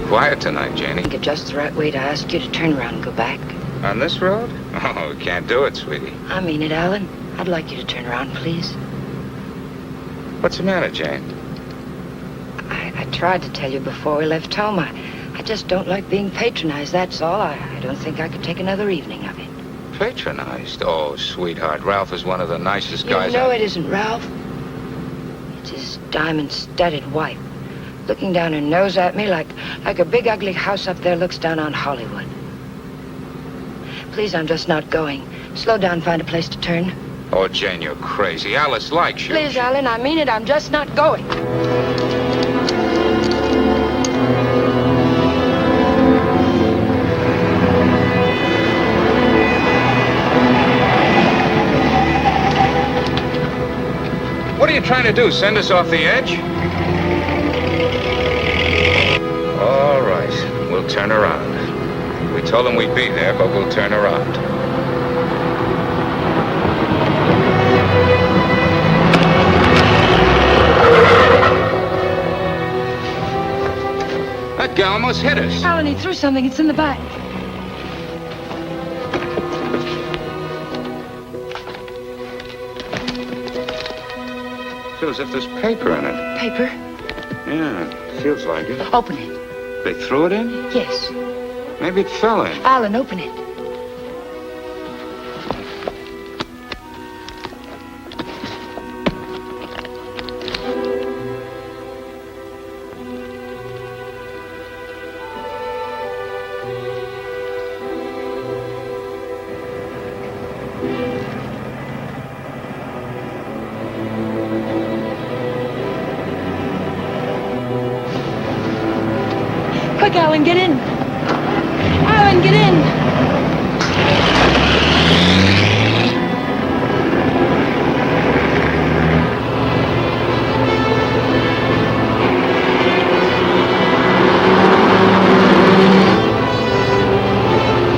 quiet tonight, Janie. I think it's just the right way to ask you to turn around and go back. On this road? Oh, we can't do it, sweetie. I mean it, Alan. I'd like you to turn around, please. What's the matter, Jane? I tried to tell you before we left home. I just don't like being patronized, that's all. I don't think I could take another evening of it. Patronized? Oh, sweetheart, Ralph is one of the nicest guys. You know it isn't Ralph. It's his diamond-studded wife, looking down her nose at me like a big ugly house up there looks down on Hollywood. Please, I'm just not going. Slow down, find a place to turn. Oh, Jane, you're crazy. Alice likes you. Please, Alan, I mean it. I'm just not going. What are you trying to do, send us off the edge? All right, we'll turn around. We told them we'd be there, but we'll turn around. That guy almost hit us. Alan, he threw something. It's in the back. Feels as if there's paper in it. Paper? Yeah, feels like it. Open it. They threw it in? Yes. Maybe it fell in. Alan, open it. Quick, Alan, get in. Alan, get in.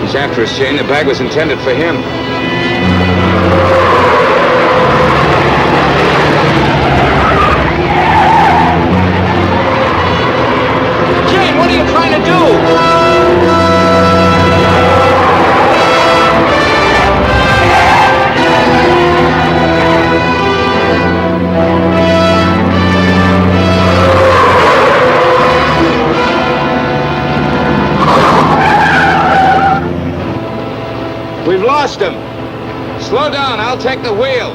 He's after us, Jane. The bag was intended for him. Jane, what are you trying to do? We've lost him. Slow down, I'll take the wheel.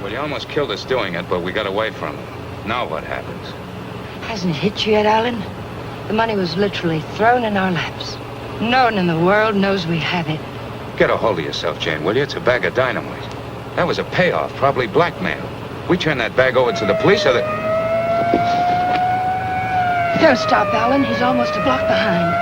Well, he almost killed us doing it, but we got away from him. Now what happens? Hasn't it hit you yet, Alan? The money was literally thrown in our laps. No one in the world knows we have it. Get a hold of yourself, Jane, will you? It's a bag of dynamite. That was a payoff, probably blackmail. We turn that bag over to the police, or the... Don't stop, Alan. He's almost a block behind.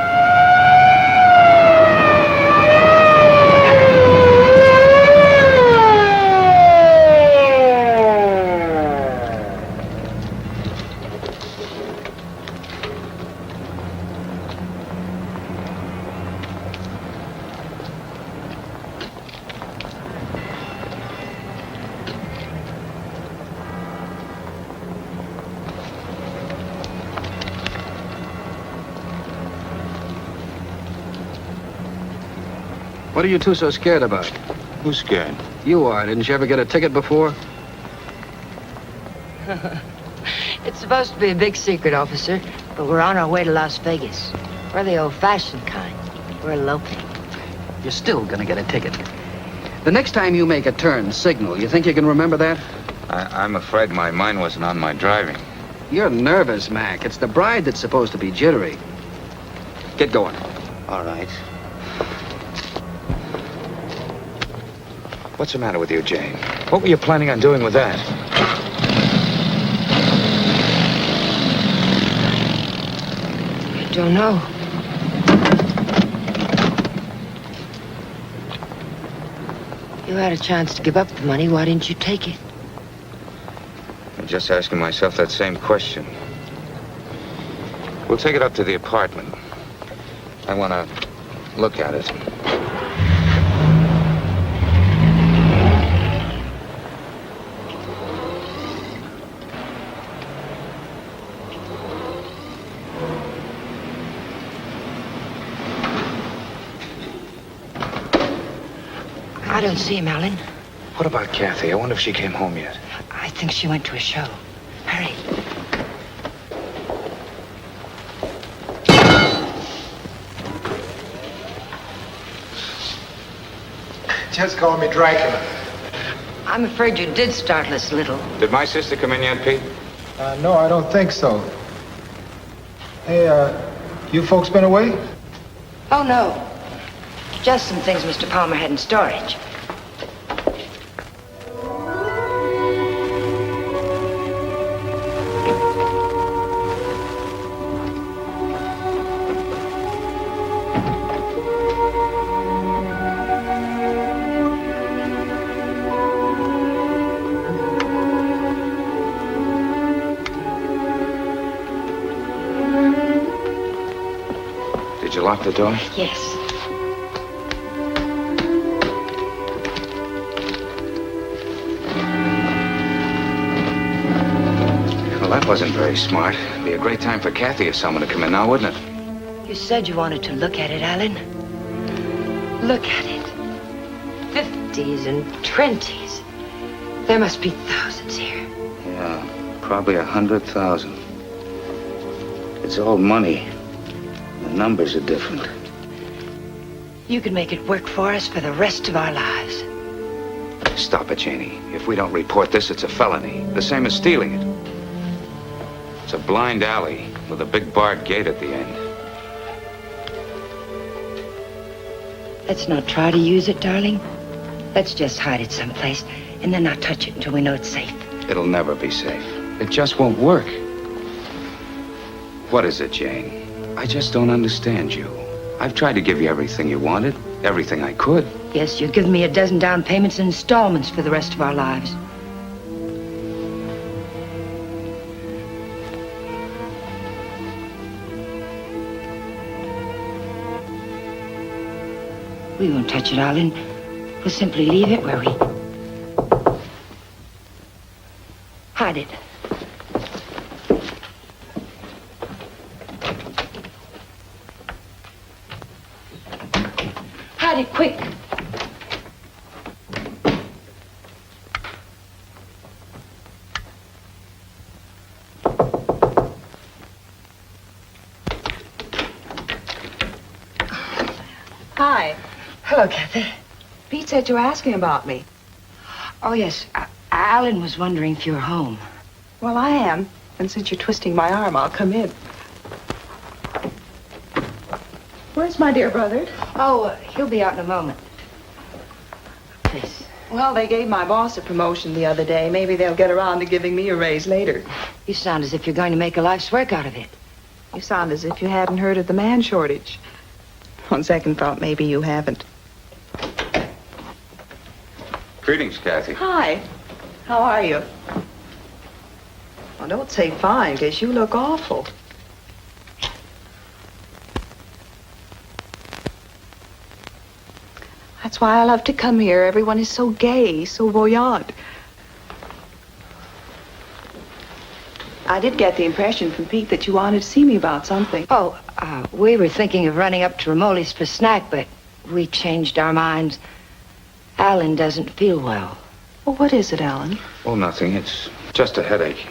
What are you two so scared about? Who's scared? You are. Didn't you ever get a ticket before? It's supposed to be a big secret, officer, but we're on our way to Las Vegas. We're the old-fashioned kind. We're eloping. You're still gonna get a ticket. The next time you make a turn, signal. You think you can remember that? I'm afraid my mind wasn't on my driving. You're nervous, Mac. It's the bride that's supposed to be jittery. Get going. All right. What's the matter with you, Jane? What were you planning on doing with that? I don't know. You had a chance to give up the money. Why didn't you take it? I'm just asking myself that same question. We'll take it up to the apartment. I want to look at it. I don't see him, Alan. What about Kathy? I wonder if she came home yet. I think she went to a show. Hurry. Just call me Dracula. I'm afraid you did startle us a little. Did my sister come in yet, Pete? No, I don't think so. Hey, you folks been away? Oh, no. Just some things Mr. Palmer had in storage. Did you lock the door? Yes. Well, that wasn't very smart. It'd be a great time for Kathy or someone to come in now, wouldn't it? You said you wanted to look at it, Alan. Look at it. 50s and 20s. There must be thousands here. Yeah, probably 100,000. It's old money. The numbers are different. You can make it work for us for the rest of our lives. Stop it, Janie. If we don't report this, it's a felony. The same as stealing it. It's a blind alley with a big barred gate at the end. Let's not try to use it, darling. Let's just hide it someplace and then not touch it until we know it's safe. It'll never be safe. It just won't work. What is it, Jane? I just don't understand you. I've tried to give you everything you wanted, everything I could. Yes, you've given me a dozen down payments and installments for the rest of our lives. We won't touch it, Alan. We'll simply leave it where we... hide it. Hide it, quick. Hi. Hello, Kathy. Pete said you were asking about me. Oh, yes. Alan was wondering if you were home. Well, I am. And since you're twisting my arm, I'll come in. Where's my dear brother? Oh, he'll be out in a moment. Please. Well, they gave my boss a promotion the other day. Maybe they'll get around to giving me a raise later. You sound as if you're going to make a life's work out of it. You sound as if you hadn't heard of the man shortage. On second thought, maybe you haven't. Greetings, Kathy. Hi. How are you? Well, don't say fine, because you look awful. That's why I love to come here. Everyone is so gay, so buoyant. I did get the impression from Pete that you wanted to see me about something. Oh, we were thinking of running up to Ramoli's for snack, but we changed our minds. Alan doesn't feel well. Well, what is it, Alan? Oh, nothing. It's just a headache.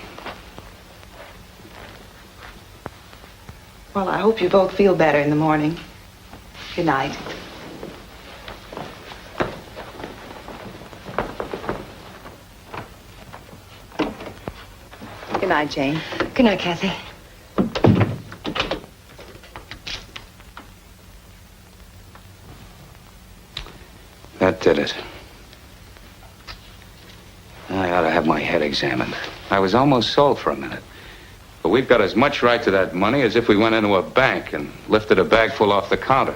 Well, I hope you both feel better in the morning. Good night. Good night, Jane. Good night, Kathy. That did it. I ought to have my head examined. I was almost sold for a minute. But we've got as much right to that money as if we went into a bank and lifted a bag full off the counter.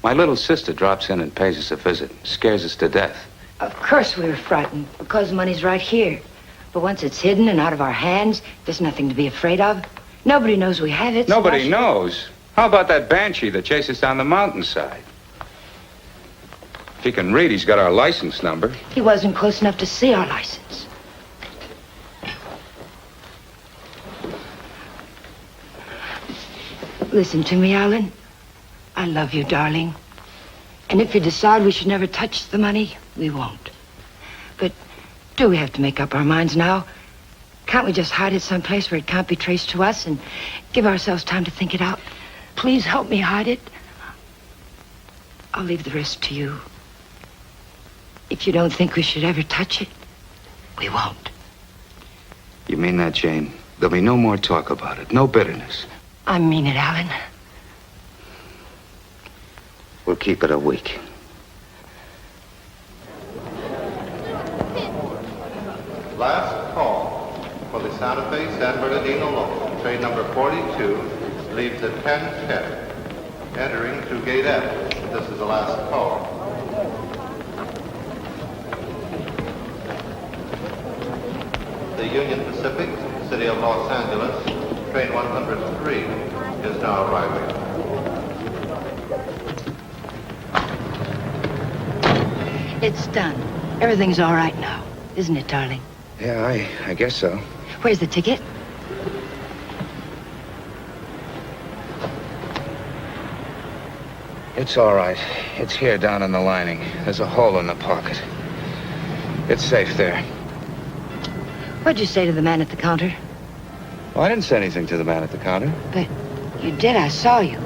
My little sister drops in and pays us a visit. Scares us to death. Of course we were frightened, because the money's right here. But once it's hidden and out of our hands, there's nothing to be afraid of. Nobody knows we have it. Nobody knows. How about that banshee that chased us down the mountainside? If he can read, he's got our license number. He wasn't close enough to see our license. Listen to me, Alan. I love you, darling. And if you decide we should never touch the money, we won't. But do we have to make up our minds now? Can't we just hide it someplace where it can't be traced to us and give ourselves time to think it out? Please help me hide it. I'll leave the rest to you. If you don't think we should ever touch it, we won't. You mean that, Jane? There'll be no more talk about it. No bitterness. I mean it, Alan. We'll keep it a week. Last call for the Santa Fe San Bernardino local. Train number 42 leaves at 10:10, entering through gate F. This is the last call. The Union Pacific, City of Los Angeles, train 103 is now arriving. It's done. Everything's all right now, isn't it, darling? Yeah, I guess so. Where's the ticket? It's all right. It's here down in the lining. There's a hole in the pocket. It's safe there. What'd you say to the man at the counter? Well, I didn't say anything to the man at the counter. But you did. I saw you.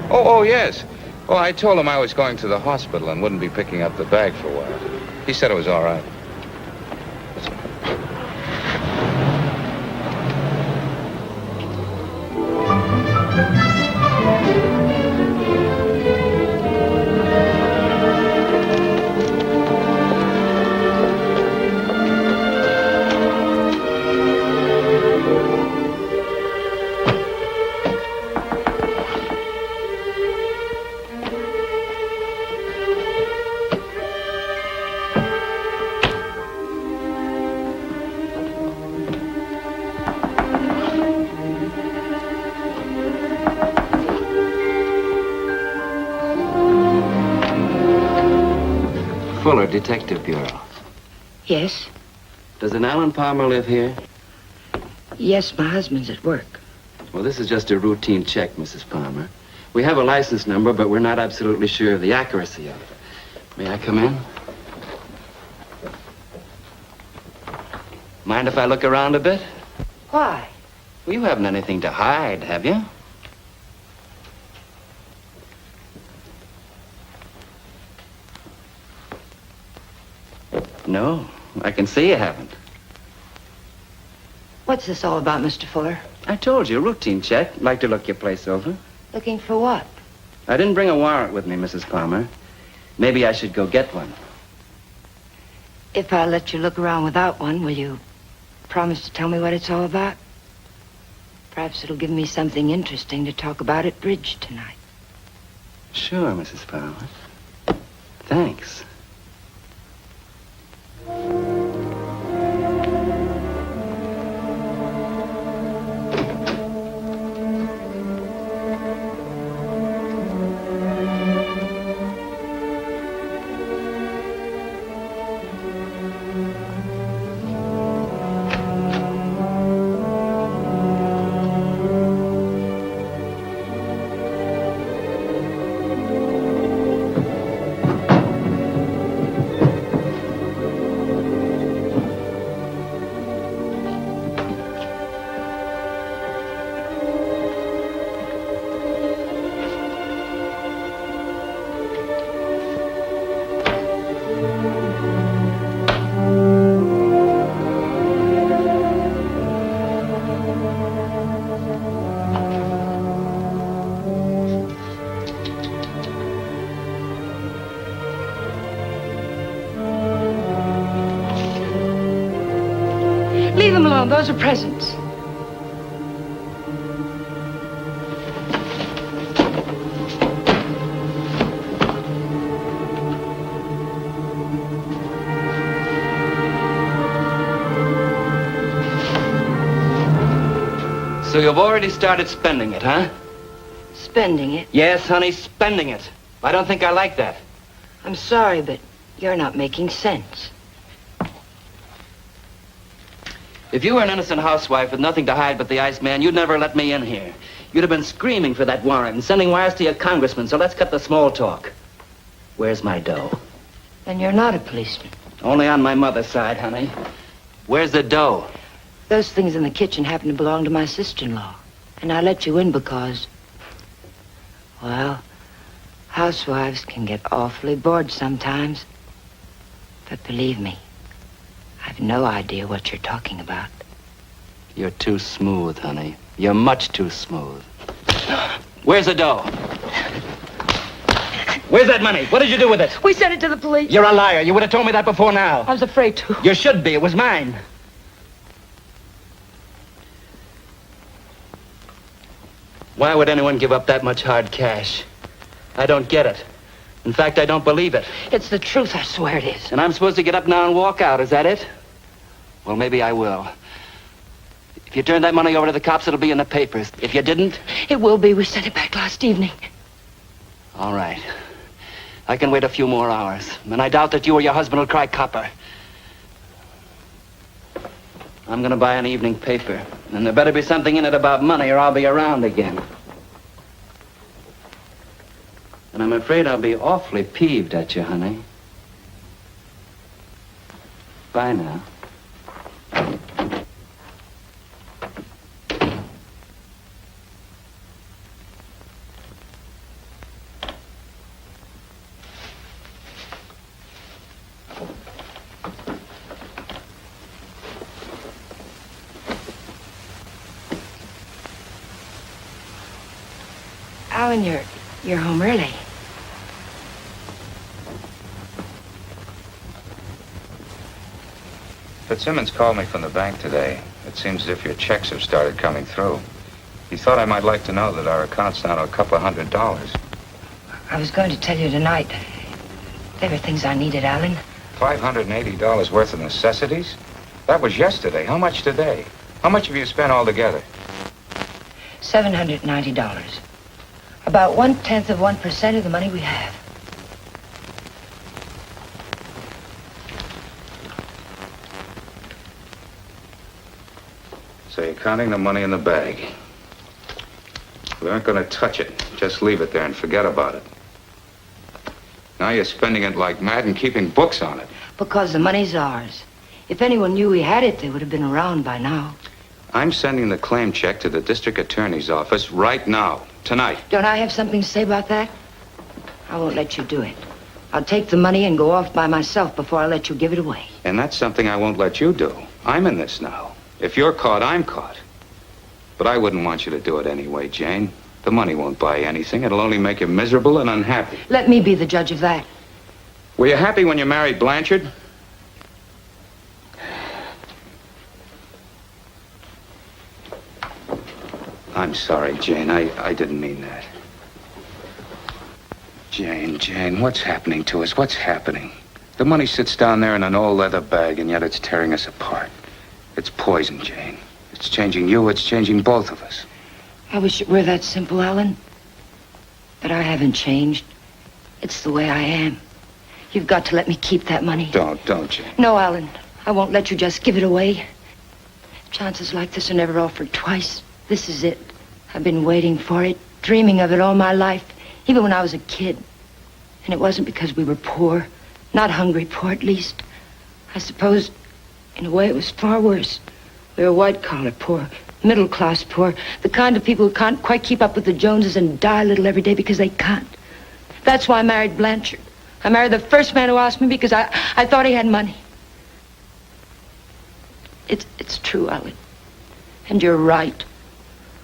Oh, yes. Well, I told him I was going to the hospital and wouldn't be picking up the bag for a while. He said it was all right. Fuller, Detective Bureau. Yes? Does an Alan Palmer live here? Yes, my husband's at work. Well, this is just a routine check, Mrs. Palmer. We have a license number, but we're not absolutely sure of the accuracy of it. May I come in? Mind if I look around a bit? Why? Well, you haven't anything to hide, have you? No, I can see you haven't. What's this all about, Mr. Fuller? I told you, routine check. Like to look your place over. Looking for what? I didn't bring a warrant with me, Mrs. Palmer. Maybe I should go get one. If I let you look around without one, will you promise to tell me what it's all about? Perhaps it'll give me something interesting to talk about at bridge tonight. Sure, Mrs. Palmer. Thanks. Leave them alone. Those are presents. So you've already started spending it, huh? Spending it? Yes, honey, spending it. I don't think I like that. I'm sorry, but you're not making sense. If you were an innocent housewife with nothing to hide but the Iceman, you'd never let me in here. You'd have been screaming for that warrant and sending wires to your congressman, so let's cut the small talk. Where's my dough? Then you're not a policeman. Only on my mother's side, honey. Where's the dough? Those things in the kitchen happen to belong to my sister-in-law. And I let you in because, well, housewives can get awfully bored sometimes. But believe me, I've no idea what you're talking about. You're too smooth, honey. You're much too smooth. Where's the dough? Where's that money? What did you do with it? We sent it to the police. You're a liar. You would have told me that before now. I was afraid to. You should be. It was mine. Why would anyone give up that much hard cash? I don't get it. In fact, I don't believe it. It's the truth, I swear it is. And I'm supposed to get up now and walk out, is that it? Well, maybe I will. If you turn that money over to the cops, it'll be in the papers. If you didn't... It will be. We sent it back last evening. All right. I can wait a few more hours. And I doubt that you or your husband will cry copper. I'm gonna buy an evening paper. And there better be something in it about money or I'll be around again. And I'm afraid I'll be awfully peeved at you, honey. Bye now. Alan, you're home early. Fitzsimmons called me from the bank today. It seems as if your checks have started coming through. He thought I might like to know that our account's down to a couple of $100. I was going to tell you tonight. There were things I needed, Alan. $580 worth of necessities? That was yesterday. How much today? How much have you spent altogether? $790. About 0.1% of the money we have. So you're counting the money in the bag. We aren't going to touch it. Just leave it there and forget about it. Now you're spending it like mad and keeping books on it. Because the money's ours. If anyone knew we had it, they would have been around by now. I'm sending the claim check to the district attorney's office right now, tonight. Don't I have something to say about that? I won't let you do it. I'll take the money and go off by myself before I let you give it away. And that's something I won't let you do. I'm in this now. If you're caught, I'm caught. But I wouldn't want you to do it anyway, Jane. The money won't buy anything. It'll only make you miserable and unhappy. Let me be the judge of that. Were you happy when you married Blanchard? I'm sorry, Jane. I didn't mean that. Jane, what's happening to us? What's happening? The money sits down there in an old leather bag, and yet it's tearing us apart. It's poison, Jane. It's changing you. It's changing both of us. I wish it were that simple, Alan. But I haven't changed. It's the way I am. You've got to let me keep that money. Don't, Jane. No, Alan. I won't let you just give it away. Chances like this are never offered twice. This is it. I've been waiting for it, dreaming of it all my life, even when I was a kid. And it wasn't because we were poor. Not hungry poor, at least. I suppose, in a way, it was far worse. We were white-collar poor, middle-class poor, the kind of people who can't quite keep up with the Joneses and die a little every day because they can't. That's why I married Blanchard. I married the first man who asked me because I thought he had money. It's true, Alan. And you're right.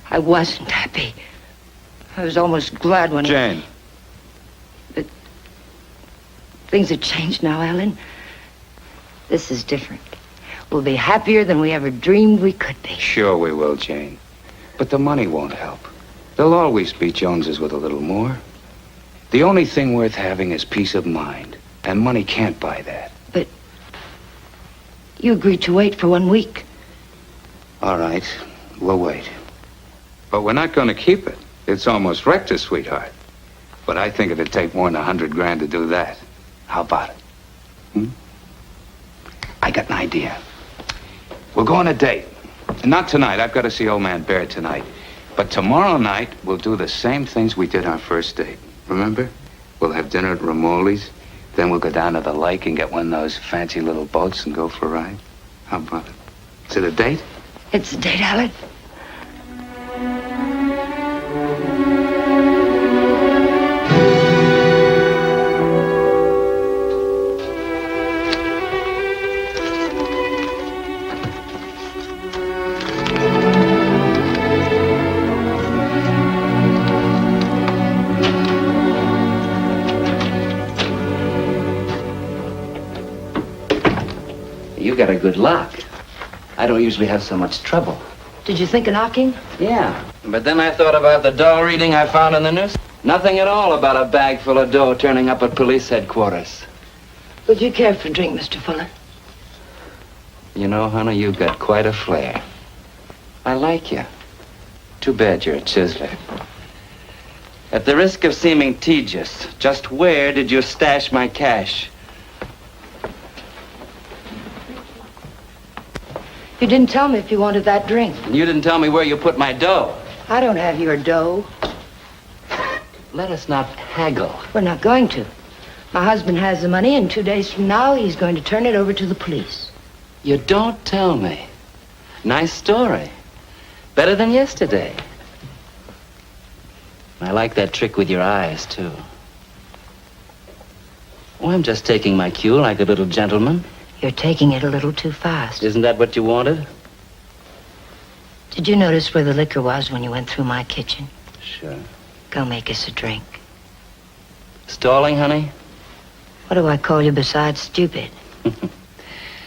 I wasn't happy. I was almost glad when Jane. But things have changed now, Alan. This is different. We'll be happier than we ever dreamed we could be. Sure we will, Jane. But the money won't help. There'll always be Joneses with a little more. The only thing worth having is peace of mind. And money can't buy that. But you agreed to wait for 1 week. All right, we'll wait. But we're not going to keep it. It's almost wrecked us, sweetheart. But I think it'd take more than 100 grand to do that. How about it? I got an idea. We'll go on a date. Not tonight. I've got to see old man Bear tonight. But tomorrow night, we'll do the same things we did our first date. Remember? We'll have dinner at Romoli's. Then we'll go down to the lake and get one of those fancy little boats and go for a ride. How about it? Is it a date? It's a date, Alan. You got a good lock. I don't usually have so much trouble. Did you think of knocking? Yeah, but then I thought about the doll reading I found in the news. Nothing at all about a bag full of dough turning up at police headquarters. Would you care for a drink, Mr. Fuller? You know, honey, you've got quite a flair. I like you. Too bad you're a chiseler. At the risk of seeming tedious, just where did you stash my cash? You didn't tell me if you wanted that drink. And you didn't tell me where you put my dough. I don't have your dough. Let us not haggle. We're not going to. My husband has the money, and 2 days from now, he's going to turn it over to the police. You don't tell me. Nice story. Better than yesterday. I like that trick with your eyes, too. Oh, I'm just taking my cue like a little gentleman. You're taking it a little too fast. Isn't that what you wanted? Did you notice where the liquor was when you went through my kitchen? Sure. Go make us a drink. Stalling, honey? What do I call you besides stupid?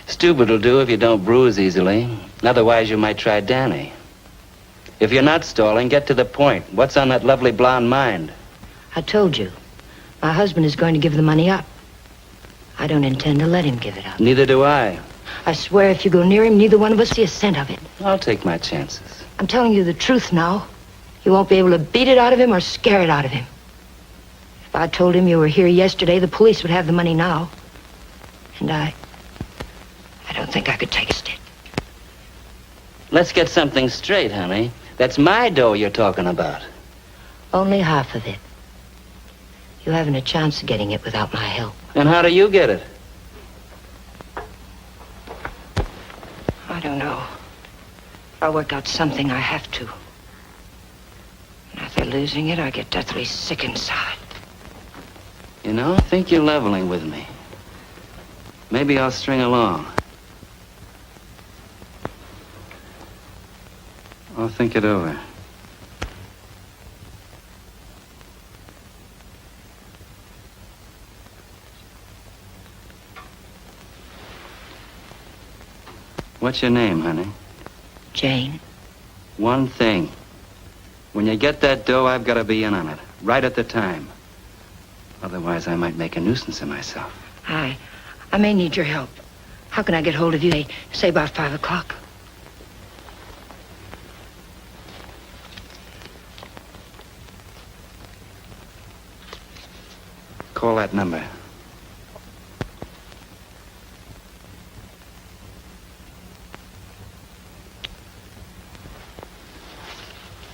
Stupid will do if you don't bruise easily. Otherwise, you might try Danny. If you're not stalling, get to the point. What's on that lovely blonde mind? I told you. My husband is going to give the money up. I don't intend to let him give it up. Neither do I. I swear if you go near him, neither one of us see a cent of it. I'll take my chances. I'm telling you the truth now. You won't be able to beat it out of him or scare it out of him. If I told him you were here yesterday, the police would have the money now. And I don't think I could take a stick. Let's get something straight, honey. That's my dough you're talking about. Only half of it. You haven't a chance of getting it without my help. And how do you get it? I don't know. I'll work out something. I have to. And after losing it, I get deathly sick inside. You know, I think you're leveling with me. Maybe I'll string along. I'll think it over. What's your name, honey? Jane. One thing. When you get that dough, I've got to be in on it. Right at the time. Otherwise, I might make a nuisance of myself. I may need your help. How can I get hold of you? Say about 5 o'clock. Call that number.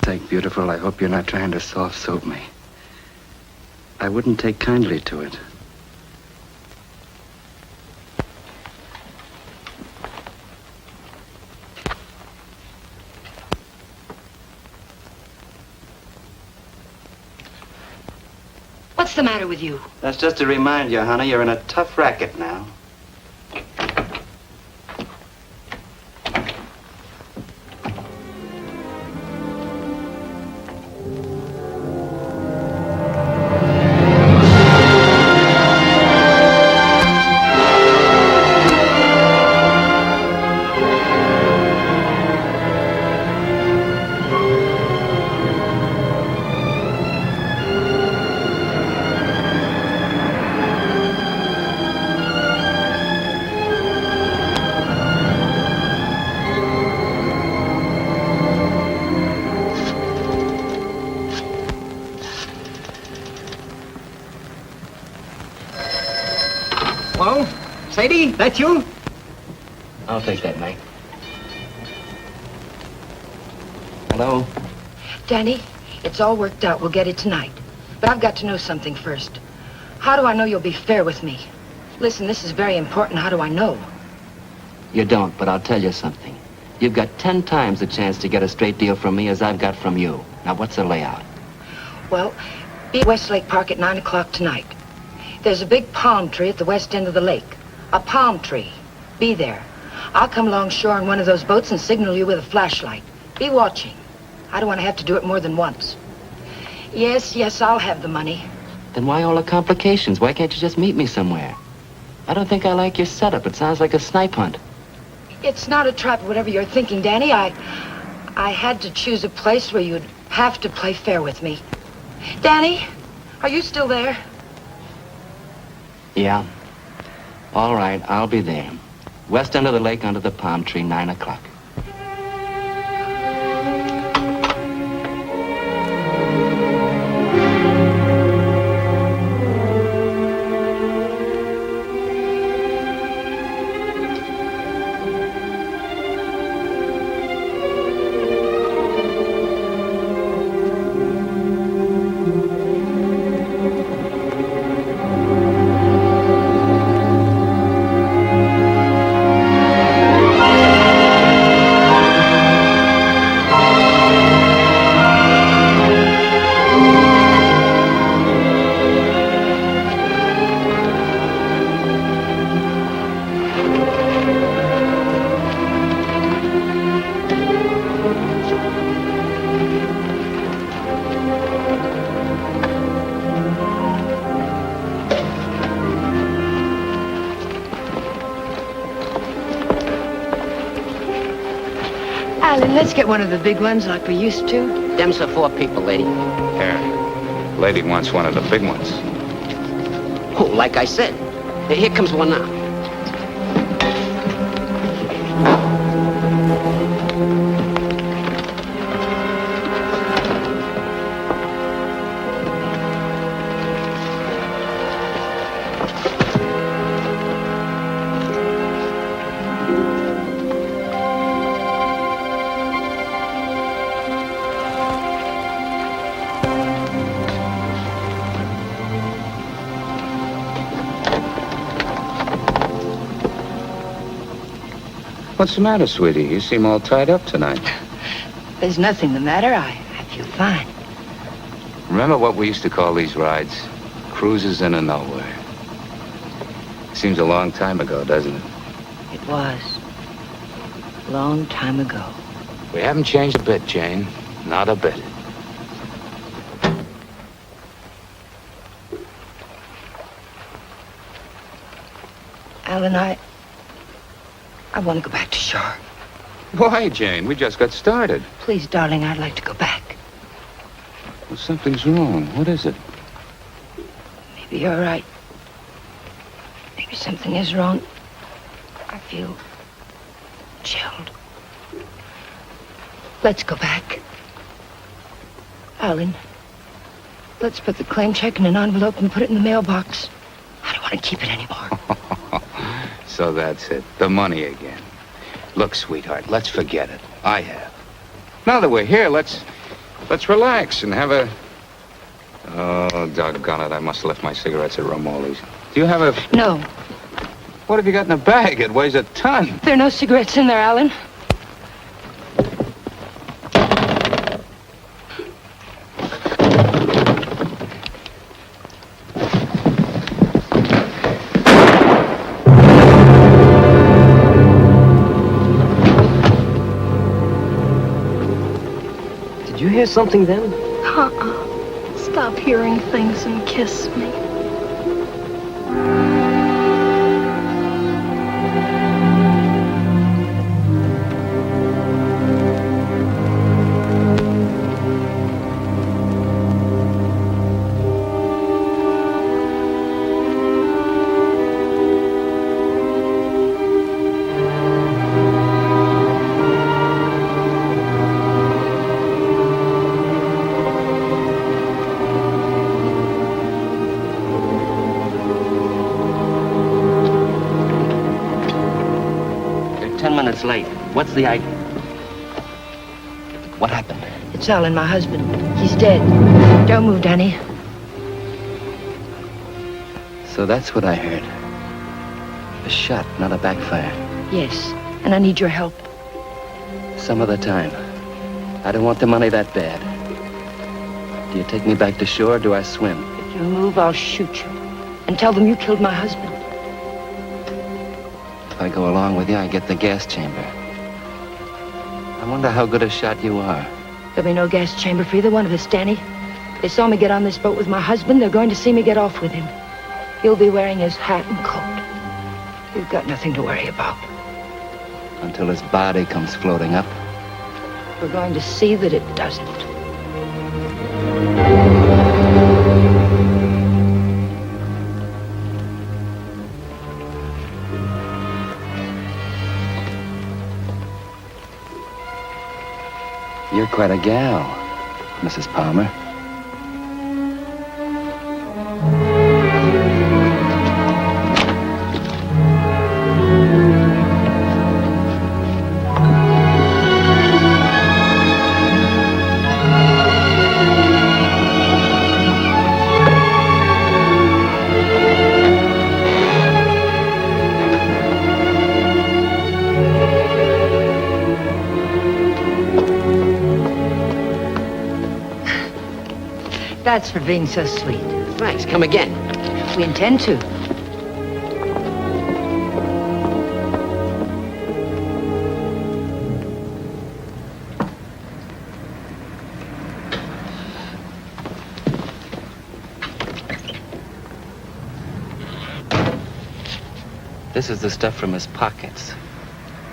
Take, beautiful, I hope you're not trying to soft soap me. I wouldn't take kindly to it. What's the matter with you? That's just to remind you, honey, you're in a tough racket now. Hello? Sadie, that you? I'll take that, Mike. Hello? Danny, it's all worked out. We'll get it tonight. But I've got to know something first. How do I know you'll be fair with me? Listen, this is very important. How do I know? You don't, but I'll tell you something. You've got 10 times the chance to get a straight deal from me as I've got from you. Now, what's the layout? Well, be at Westlake Park at 9 o'clock tonight. There's a big palm tree at the west end of the lake. A palm tree. Be there. I'll come along shore in one of those boats and signal you with a flashlight. Be watching. I don't want to have to do it more than once. Yes, I'll have the money. Then why all the complications? Why can't you just meet me somewhere? I don't think I like your setup. It sounds like a snipe hunt. It's not a trap, whatever you're thinking, Danny. I had to choose a place where you'd have to play fair with me. Danny, are you still there? Yeah. All right, I'll be there. West end of the lake under the palm tree, 9 o'clock. Alan, let's get one of the big ones like we used to. Them's for 4 people, lady. Here. Lady wants one of the big ones. Oh, like I said. Here comes one now. What's the matter, sweetie? You seem all tied up tonight. There's nothing the matter. I feel fine. Remember what we used to call these rides? Cruises into nowhere. Seems a long time ago, doesn't it? It was. A long time ago. We haven't changed a bit, Jane. Not a bit. Alan, I want to go back to shore. Why, Jane? We just got started. Please, darling, I'd like to go back. Well, something's wrong. What is it? Maybe you're right. Maybe something is wrong. I feel chilled. Let's go back. Alan, let's put the claim check in an envelope and put it in the mailbox. I don't want to keep it anymore. So that's it. The money again. Look, sweetheart, let's forget it. I have. Now that we're here, let's relax and have a... Oh, doggone it. I must have left my cigarettes at Romoli's. Do you have a... No. What have you got in the bag? It weighs a ton. There are no cigarettes in there, Alan. Did you hear something then? Stop hearing things and kiss me. Late. What's the idea? What happened? It's Alan, my husband. He's dead. Don't move, Danny. So that's what I heard. A shot, not a backfire. Yes, and I need your help. Some other time. I don't want the money that bad. Do you take me back to shore, or do I swim? If you move, I'll shoot you. And tell them you killed my husband. If I go along with you, I get the gas chamber. I wonder how good a shot you are. There'll be no gas chamber for either one of us, Danny. They saw me get on this boat with my husband. They're going to see me get off with him. He'll be wearing his hat and coat. You've got nothing to worry about. Until his body comes floating up. We're going to see that it doesn't. You're quite a gal, Mrs. Palmer. That's for being so sweet. Thanks. Come again. We intend to. This is the stuff from his pockets.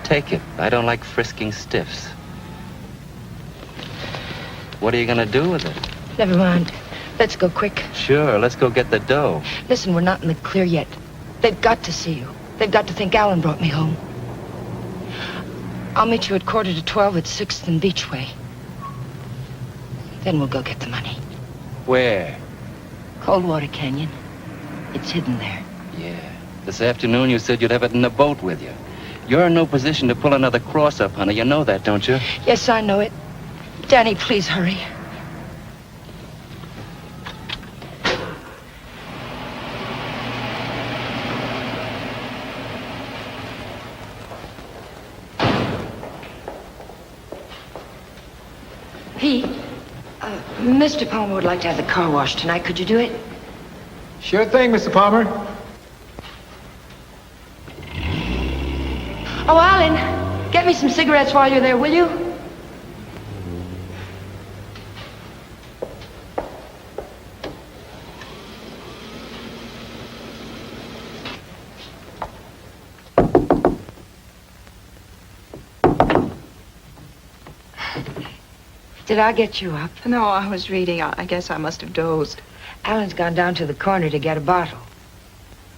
Take it. I don't like frisking stiffs. What are you gonna do with it? Never mind. Let's go quick. Sure, let's go get the dough. Listen, we're not in the clear yet. They've got to see you. They've got to think Alan brought me home. I'll meet you at 11:45 at 6th and Beachway. Then we'll go get the money. Where? Coldwater Canyon. It's hidden there. Yeah. This afternoon you said you'd have it in the boat with you. You're in no position to pull another cross up, honey. You know that, don't you? Yes, I know it. Danny, please hurry. Pete, Mr. Palmer would like to have the car washed tonight. Could you do it? Sure thing, Mr. Palmer. Oh, Alan, get me some cigarettes while you're there, will you? Did I get you up? No, I was reading. I guess I must have dozed. Alan's gone down to the corner to get a bottle.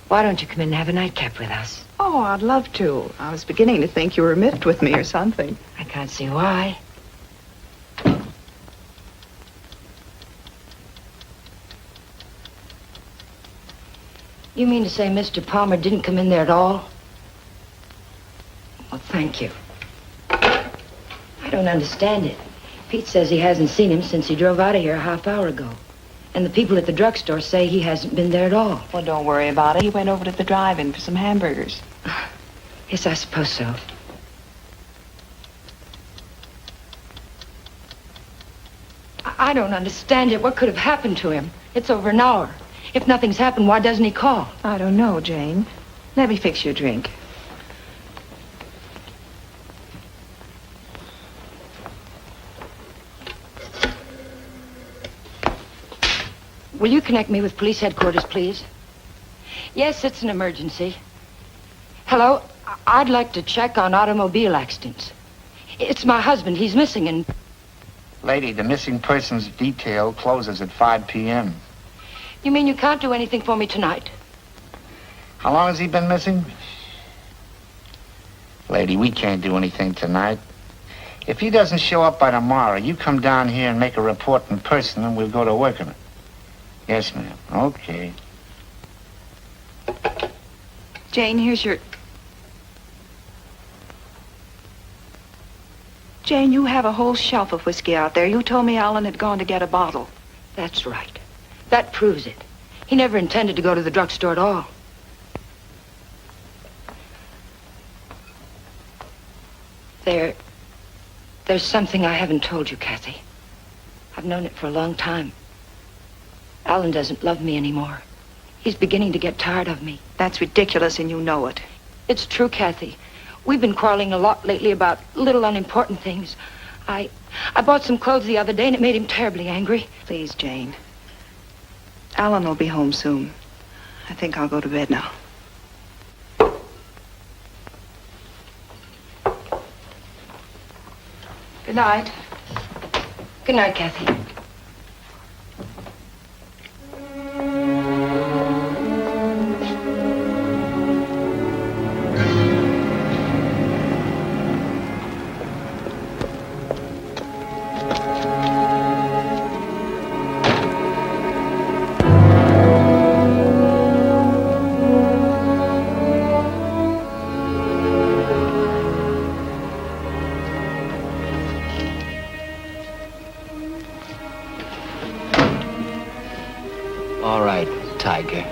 Why don't you come in and have a nightcap with us? Oh, I'd love to. I was beginning to think you were miffed with me or something. I can't see why. You mean to say Mr. Palmer didn't come in there at all? Well, thank you. I don't understand it. Pete says he hasn't seen him since he drove out of here a half hour ago. And the people at the drugstore say he hasn't been there at all. Well, don't worry about it. He went over to the drive-in for some hamburgers. Yes, I suppose so. I don't understand it. What could have happened to him? It's over an hour. If nothing's happened, why doesn't he call? I don't know, Jane. Let me fix you a drink. Will you connect me with police headquarters, please? Yes, it's an emergency. Hello? I'd like to check on automobile accidents. It's my husband. He's missing and... Lady, the missing persons detail closes at 5 p.m. You mean you can't do anything for me tonight? How long has he been missing? Lady, we can't do anything tonight. If he doesn't show up by tomorrow, you come down here and make a report in person, and we'll go to work on it. Yes, ma'am. Okay. Jane, here's your... Jane, you have a whole shelf of whiskey out there. You told me Alan had gone to get a bottle. That's right. That proves it. He never intended to go to the drugstore at all. There's something I haven't told you, Kathy. I've known it for a long time. Alan doesn't love me anymore. He's beginning to get tired of me. That's ridiculous, and you know it. It's true, Kathy. We've been quarreling a lot lately about little unimportant things. I bought some clothes the other day, and it made him terribly angry. Please, Jane. Alan will be home soon. I think I'll go to bed now. Good night. Good night, Kathy. All right, Tiger.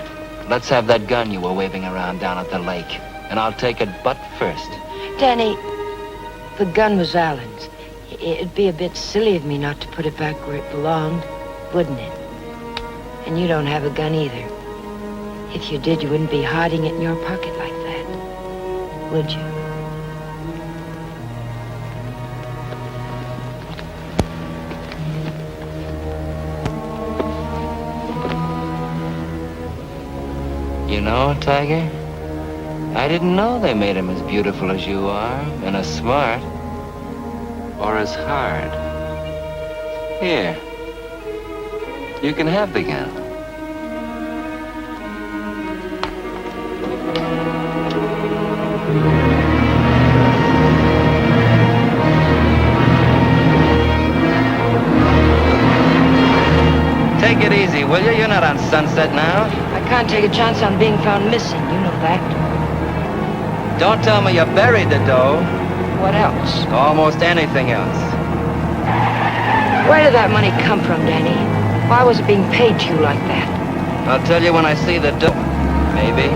Let's have that gun you were waving around down at the lake. And I'll take it butt first. Danny, the gun was Alan's. It'd be a bit silly of me not to put it back where it belonged, wouldn't it? And you don't have a gun either. If you did, you wouldn't be hiding it in your pocket like that, would you? You know, Tiger, I didn't know they made him as beautiful as you are, and as smart, or as hard. Here, you can have the gun. Take it easy, will you? You're not on Sunset now. I can't take a chance on being found missing, you know that. Don't tell me you buried the dough. What else? Almost anything else. Where did that money come from, Danny? Why was it being paid to you like that? I'll tell you when I see the dough, maybe.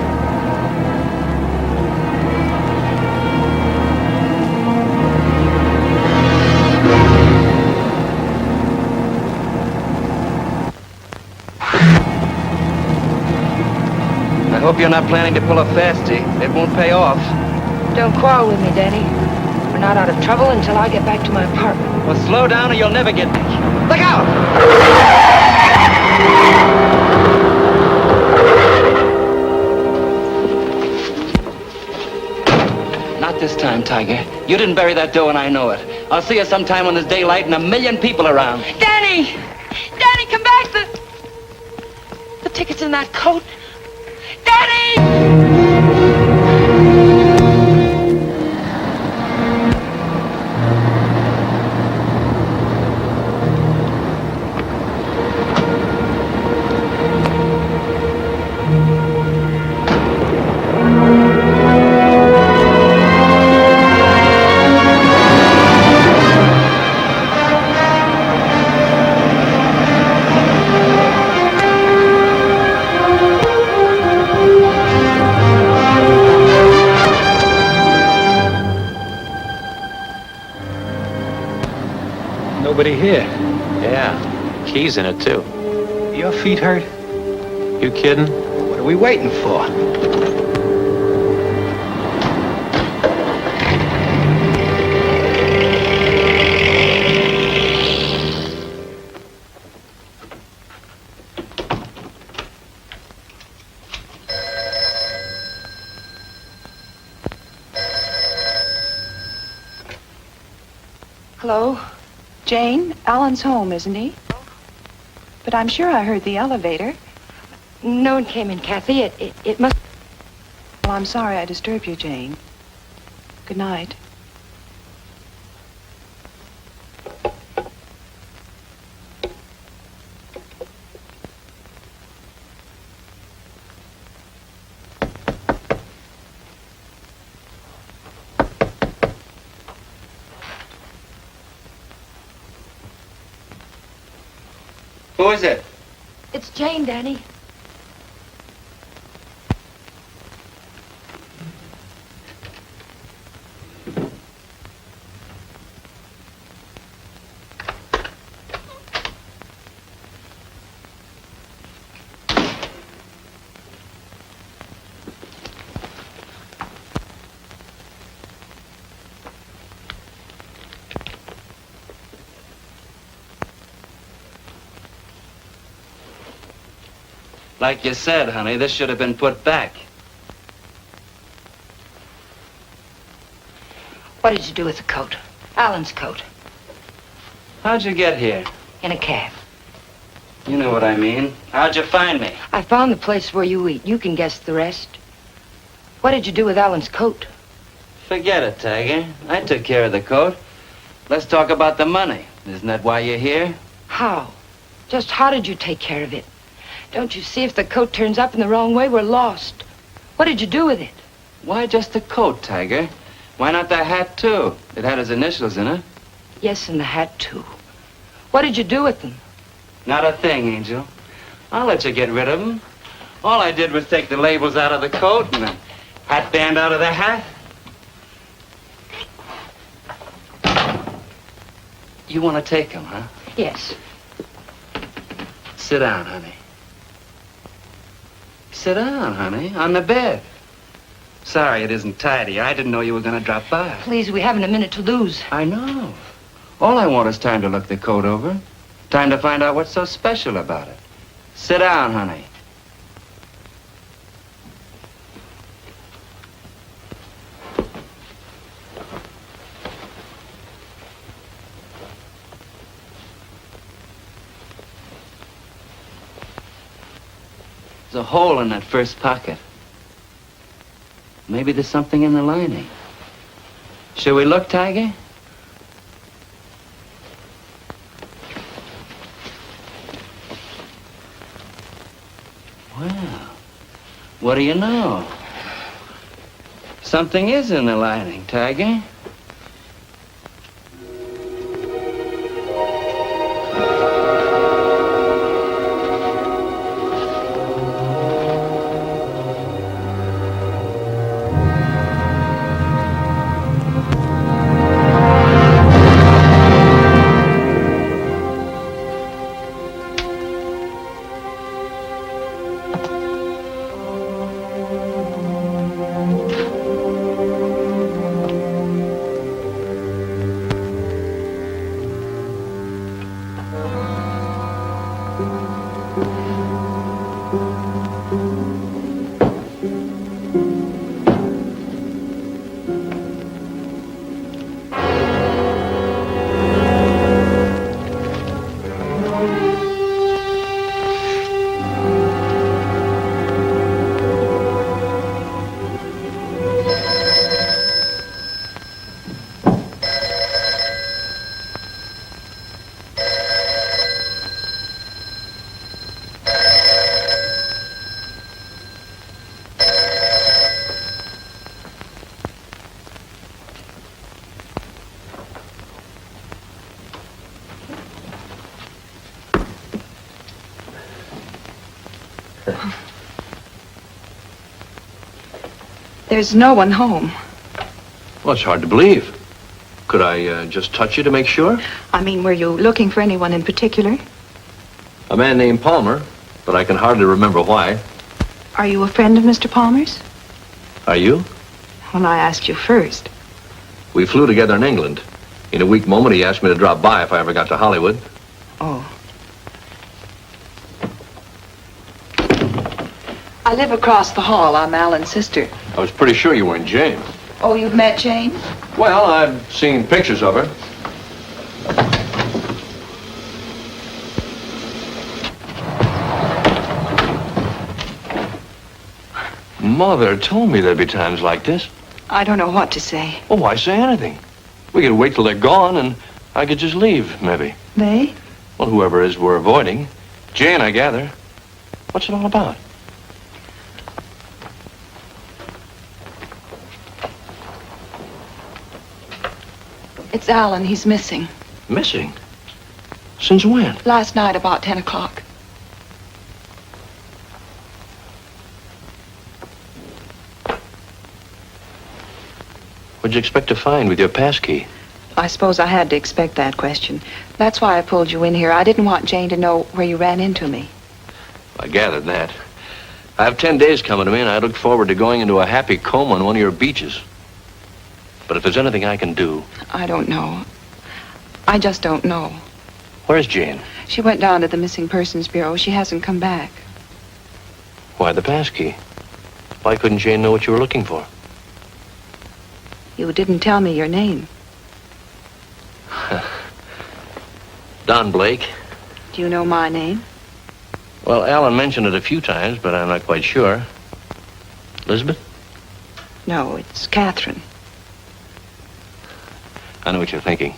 I hope you're not planning to pull a fastie. It won't pay off. Don't quarrel with me, Danny. We're not out of trouble until I get back to my apartment. Well, slow down or you'll never get me. Look out! Not this time, Tiger. You didn't bury that dough and I know it. I'll see you sometime when there's daylight and a million people around. Danny! Danny, come back! The ticket's in that coat. Danny! Nobody here. Yeah, keys in it, too. Your feet hurt? You kidding? What are we waiting for? Hello? Jane, Alan's home, isn't he? But I'm sure I heard the elevator. No one came in, Kathy. It must... Well, I'm sorry I disturbed you, Jane. Good night. Who is it? It's Jane, Danny. Like you said, honey, this should have been put back. What did you do with the coat? Alan's coat. How'd you get here? In a cab. You know what I mean. How'd you find me? I found the place where you eat. You can guess the rest. What did you do with Alan's coat? Forget it, Tiger. I took care of the coat. Let's talk about the money. Isn't that why you're here? How? Just how did you take care of it? Don't you see if the coat turns up in the wrong way, we're lost. What did you do with it? Why just the coat, Tiger? Why not the hat, too? It had his initials in it. Yes, and the hat, too. What did you do with them? Not a thing, Angel. I'll let you get rid of them. All I did was take the labels out of the coat and the hat band out of the hat. You want to take them, huh? Yes. Sit down, honey. Sit down, honey, on the bed. Sorry it isn't tidy. I didn't know you were going to drop by. Please, we haven't a minute to lose. I know. All I want is time to look the coat over. Time to find out what's so special about it. Sit down, honey. There's a hole in that first pocket. Maybe there's something in the lining. Shall we look, Tiger? Well, what do you know? Something is in the lining, Tiger. There's no one home. Well, it's hard to believe. Could I just touch you to make sure? I mean, were you looking for anyone in particular? A man named Palmer, but I can hardly remember why. Are you a friend of Mr. Palmer's? Are you? Well, I asked you first. We flew together in England. In a weak moment, he asked me to drop by if I ever got to Hollywood. Oh. I live across the hall. I'm Alan's sister. I was pretty sure you weren't Jane. Oh, you've met Jane? Well, I've seen pictures of her. Mother told me there'd be times like this. I don't know what to say. Oh, why say anything? We could wait till they're gone and I could just leave, maybe. They? Well, whoever it is we're avoiding. Jane, I gather. What's it all about? It's Alan. He's missing. Missing? Since when? Last night about 10 o'clock. What'd you expect to find with your passkey? I suppose I had to expect that question. That's why I pulled you in here. I didn't want Jane to know where you ran into me. I gathered that. I have 10 days coming to me, and I look forward to going into a happy coma on one of your beaches. But if there's anything I can do... I don't know. I just don't know. Where's Jane? She went down to the Missing Persons Bureau. She hasn't come back. Why the passkey? Why couldn't Jane know what you were looking for? You didn't tell me your name. Don Blake. Do you know my name? Well, Alan mentioned it a few times, but I'm not quite sure. Lizabeth? No, it's Catherine. I know what you're thinking.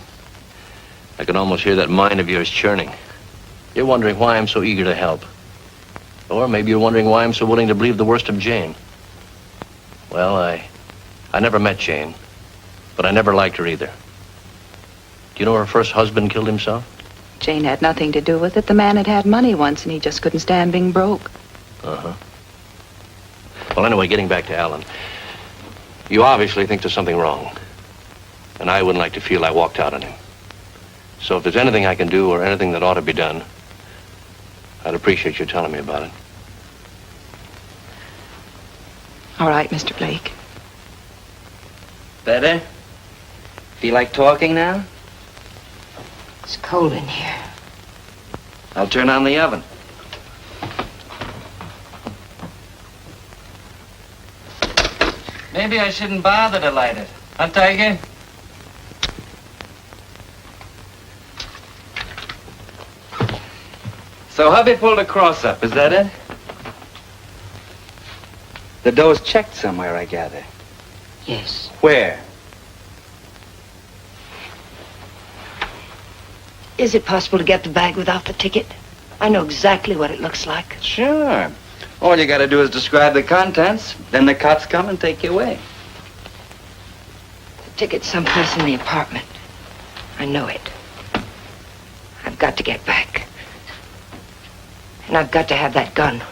I can almost hear that mind of yours churning. You're wondering why I'm so eager to help. Or maybe you're wondering why I'm so willing to believe the worst of Jane. Well, I never met Jane, but I never liked her either. Do you know her first husband killed himself? Jane had nothing to do with it. The man had money once, and he just couldn't stand being broke. Uh-huh. Well, anyway, getting back to Alan. You obviously think there's something wrong. And I wouldn't like to feel I walked out on him. So if there's anything I can do or anything that ought to be done, I'd appreciate you telling me about it. All right, Mr. Blake. Better? Feel like talking now? It's cold in here. I'll turn on the oven. Maybe I shouldn't bother to light it. Huh, Tiger? So hubby pulled a cross up, is that it? The dough's checked somewhere, I gather. Yes. Where? Is it possible to get the bag without the ticket? I know exactly what it looks like. Sure. All you gotta do is describe the contents, then the cops come and take you away. The ticket's someplace in the apartment. I know it. I've got to get back. And I've got to have that gun.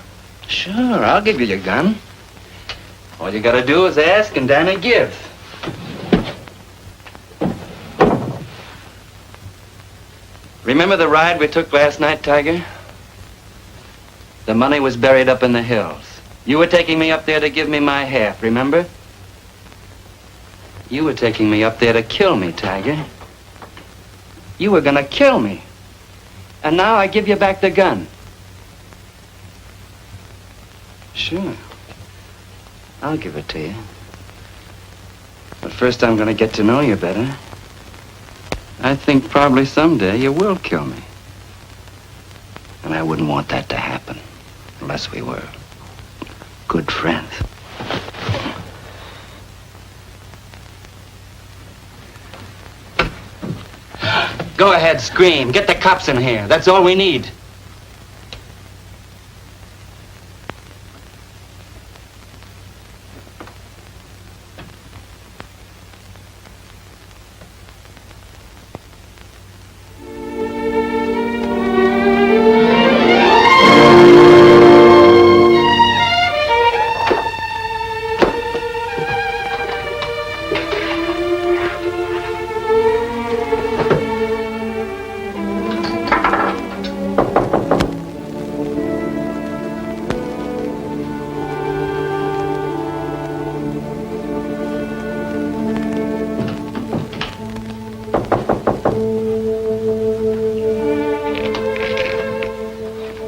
Sure, I'll give you your gun. All you gotta do is ask and Danny give. Remember the ride we took last night, Tiger? The money was buried up in the hills. You were taking me up there to give me my half, remember? You were taking me up there to kill me, Tiger. You were gonna kill me. And now I give you back the gun. Sure. I'll give it to you. But first I'm gonna get to know you better. I think probably someday you will kill me. And I wouldn't want that to happen unless we were good friends. Go ahead, scream. Get the cops in here. That's all we need.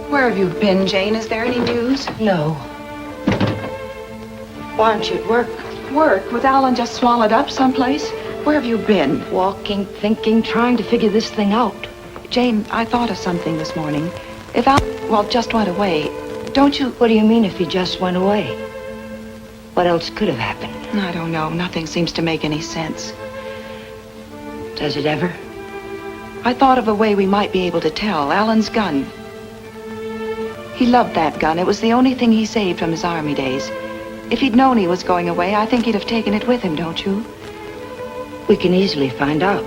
Where have you been, Jane? Is there any news? No. Why aren't you at work? Work? With Alan just swallowed up someplace? Where have you been? Walking, thinking, trying to figure this thing out. Jane, I thought of something this morning. If Alan, well, just went away, don't you... What do you mean if he just went away? What else could have happened? I don't know. Nothing seems to make any sense. Does it ever? I thought of a way we might be able to tell. Alan's gun. He loved that gun. It was the only thing he saved from his army days. If he'd known he was going away, I think he'd have taken it with him, don't you? We can easily find out.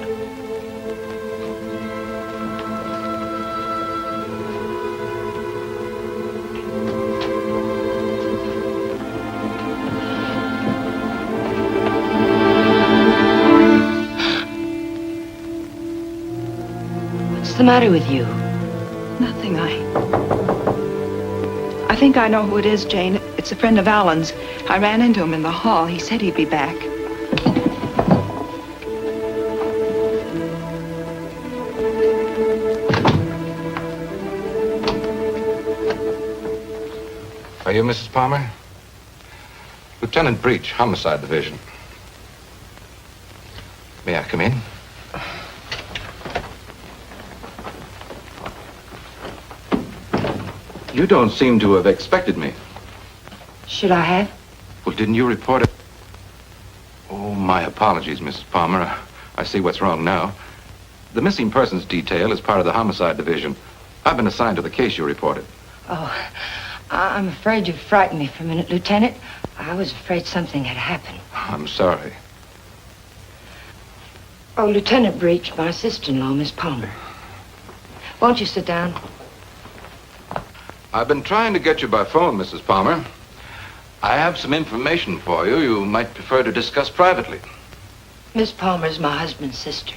What's the matter with you? Nothing. I think I know who it is, Jane. It's a friend of Alan's. I ran into him in the hall. He said he'd be back. Are you Mrs. Palmer? Lieutenant Breach, Homicide Division. May I come in? You don't seem to have expected me. Should I have? Well, didn't you report it? Oh, my apologies, Mrs. Palmer. I see what's wrong now. The missing persons detail is part of the Homicide Division. I've been assigned to the case you reported. Oh, I'm afraid you frightened me for a minute, Lieutenant. I was afraid something had happened. I'm sorry. Oh, Lieutenant Breach, my sister-in-law, Miss Palmer. Won't you sit down? I've been trying to get you by phone, Mrs. Palmer. I have some information for you you might prefer to discuss privately. Miss Palmer's my husband's sister.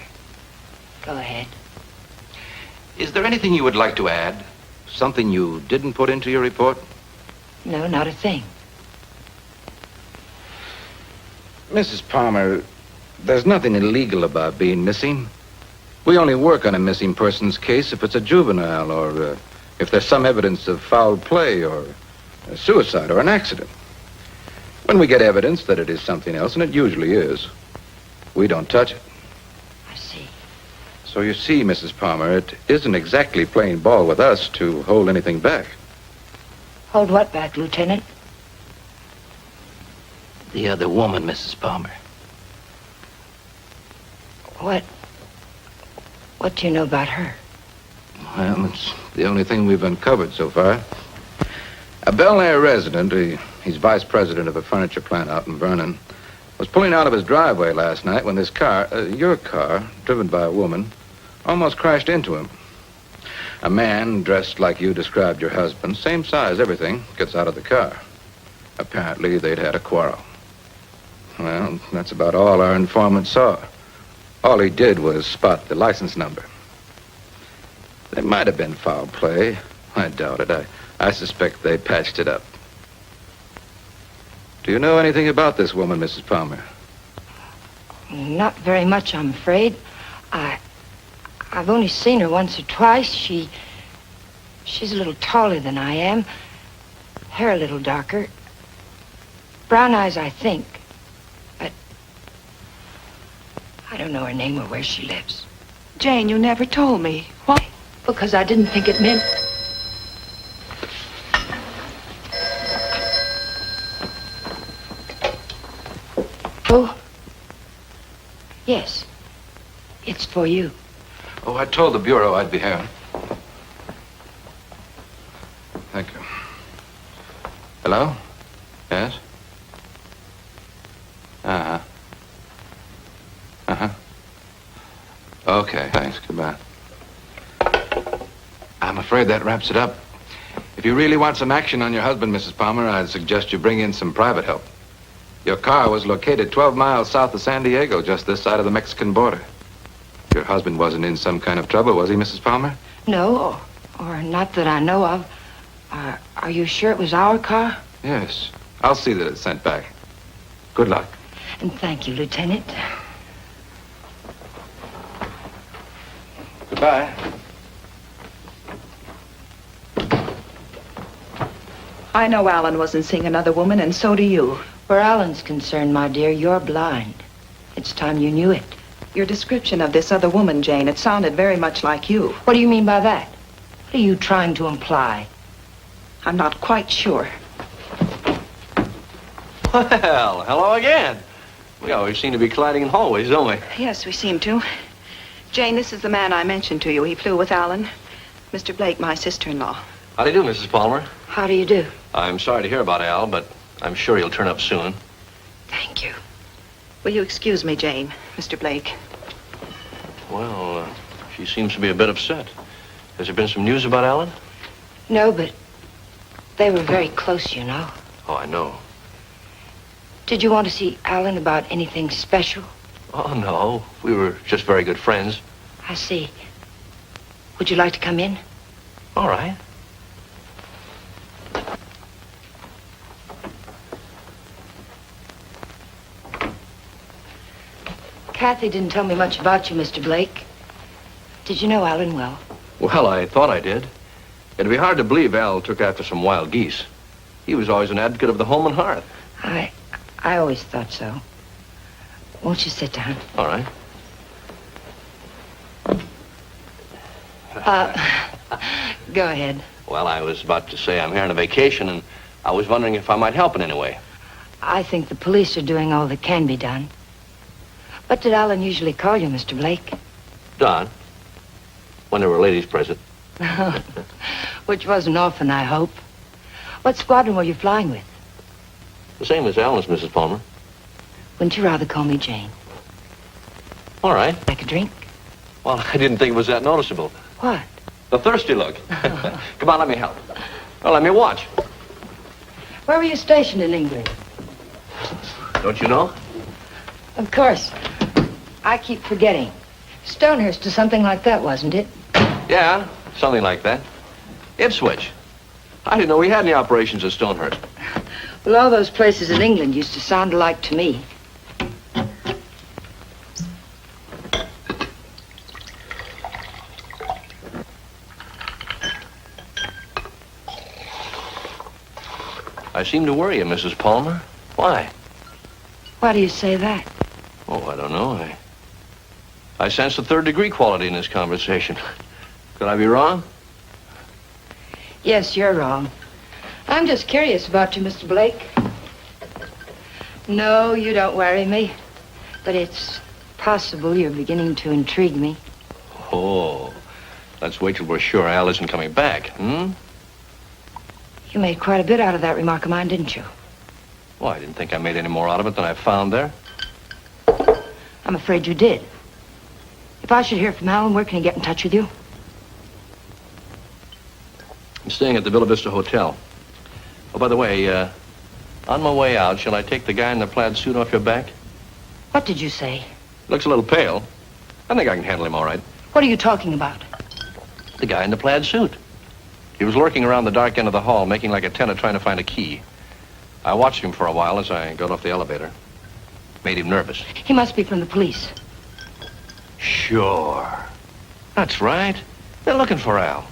Go ahead. Is there anything you would like to add? Something you didn't put into your report? No, not a thing. Mrs. Palmer, there's nothing illegal about being missing. We only work on a missing person's case if it's a juvenile or if there's some evidence of foul play or a suicide or an accident. When we get evidence that it is something else, and it usually is, we don't touch it. I see. So you see, Mrs. Palmer, it isn't exactly playing ball with us to hold anything back. Hold what back, Lieutenant? The other woman, Mrs. Palmer. What do you know about her? Well, it's the only thing we've uncovered so far. A Bel Air resident, he's vice president of a furniture plant out in Vernon, was pulling out of his driveway last night when this car, your car, driven by a woman, almost crashed into him. A man dressed like you described your husband, same size, everything, gets out of the car. Apparently, they'd had a quarrel. Well, that's about all our informant saw. All he did was spot the license number. There might have been foul play. I doubt it. I suspect they patched it up. Do you know anything about this woman, Mrs. Palmer? Not very much, I'm afraid. I've only seen her once or twice. She's a little taller than I am. Hair a little darker. Brown eyes, I think. But I don't know her name or where she lives. Jane, you never told me. Why? Because I didn't think it meant... Oh, yes. It's for you. Oh, I told the Bureau I'd be here. Thank you. Hello? Yes? Uh-huh. Uh-huh. Okay, thanks. Goodbye. I'm afraid that wraps it up. If you really want some action on your husband, Mrs. Palmer, I'd suggest you bring in some private help. Your car was located 12 miles south of San Diego, just this side of the Mexican border. Your husband wasn't in some kind of trouble, was he, Mrs. Palmer? No, or not that I know of. Are you sure it was our car? Yes. I'll see that it's sent back. Good luck. And thank you, Lieutenant. Goodbye. I know Alan wasn't seeing another woman, and so do you. Where Alan's concerned, my dear, you're blind. It's time you knew it. Your description of this other woman, Jane, it sounded very much like you. What do you mean by that? What are you trying to imply? I'm not quite sure. Well, hello again. We always seem to be colliding in hallways, don't we? Yes, we seem to. Jane, this is the man I mentioned to you. He flew with Alan. Mr. Blake, my sister-in-law. How do you do, Mrs. Palmer? How do you do? I'm sorry to hear about Al, but I'm sure he'll turn up soon. Thank you. Will you excuse me, Jane, Mr. Blake? Well, she seems to be a bit upset. Has there been some news about Alan? No, but they were very close, you know. Oh, I know. Did you want to see Alan about anything special? Oh, no. We were just very good friends. I see. Would you like to come in? All right. Kathy didn't tell me much about you, Mr. Blake. Did you know Alan well? Well, I thought I did. It'd be hard to believe Al took after some wild geese. He was always an advocate of the home and hearth. I always thought so. Won't you sit down? All right. Go ahead. Well, I was about to say I'm here on a vacation, and I was wondering if I might help in any way. I think the police are doing all that can be done. What did Alan usually call you, Mr. Blake? Don, when there were ladies present. Which wasn't often, I hope. What squadron were you flying with? The same as Alan's, Mrs. Palmer. Wouldn't you rather call me Jane? All right. Like a drink? Well, I didn't think it was that noticeable. What? The thirsty look. Come on, let me help. Well, let me watch. Where were you stationed in England? Don't you know? Of course. I keep forgetting. Stonehurst or something like that, wasn't it? Yeah, something like that. Ipswich. I didn't know we had any operations at Stonehurst. Well, all those places in England used to sound alike to me. I seem to worry you, Mrs. Palmer. Why? Why do you say that? Oh, I don't know. I sense the third-degree quality in this conversation. Could I be wrong? Yes, you're wrong. I'm just curious about you, Mr. Blake. No, you don't worry me. But it's possible you're beginning to intrigue me. Oh, let's wait till we're sure Al isn't coming back, hmm? You made quite a bit out of that remark of mine, didn't you? Well, I didn't think I made any more out of it than I found there. I'm afraid you did. If I should hear from Alan, where can he get in touch with you? I'm staying at the Villa Vista Hotel. Oh, by the way, on my way out, shall I take the guy in the plaid suit off your back? What did you say? Looks a little pale. I think I can handle him all right. What are you talking about? The guy in the plaid suit. He was lurking around the dark end of the hall, making like a tenant trying to find a key. I watched him for a while as I got off the elevator. Made him nervous. He must be from the police. Sure. That's right. They're looking for Al.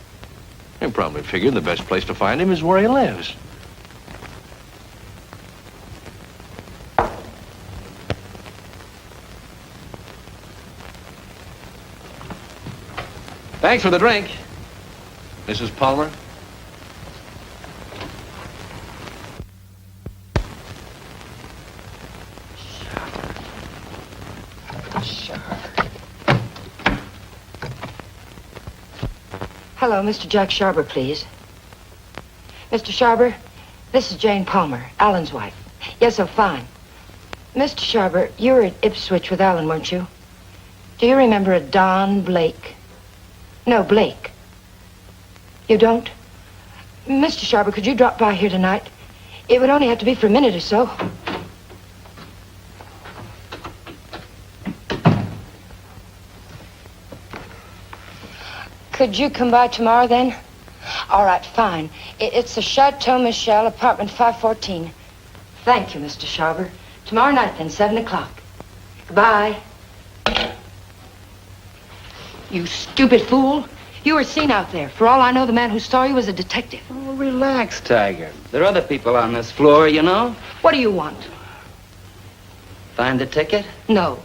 They probably figured the best place to find him is where he lives. Thanks for the drink, Mrs. Palmer. Hello, Mr. Jack Sharber, please. Mr. Sharber, this is Jane Palmer, Alan's wife. Yes, oh, fine. Mr. Sharber, you were at Ipswich with Alan, weren't you? Do you remember a Don Blake? No, Blake. You don't? Mr. Sharber, could you drop by here tonight? It would only have to be for a minute or so. Could you come by tomorrow, then? All right, fine. It's the Chateau Michel, apartment 514. Thank you, Mr. Sharber. Tomorrow night, then, 7 o'clock. Goodbye. You stupid fool. You were seen out there. For all I know, the man who saw you was a detective. Oh, relax, Tiger. There are other people on this floor, you know. What do you want? Find the ticket? No.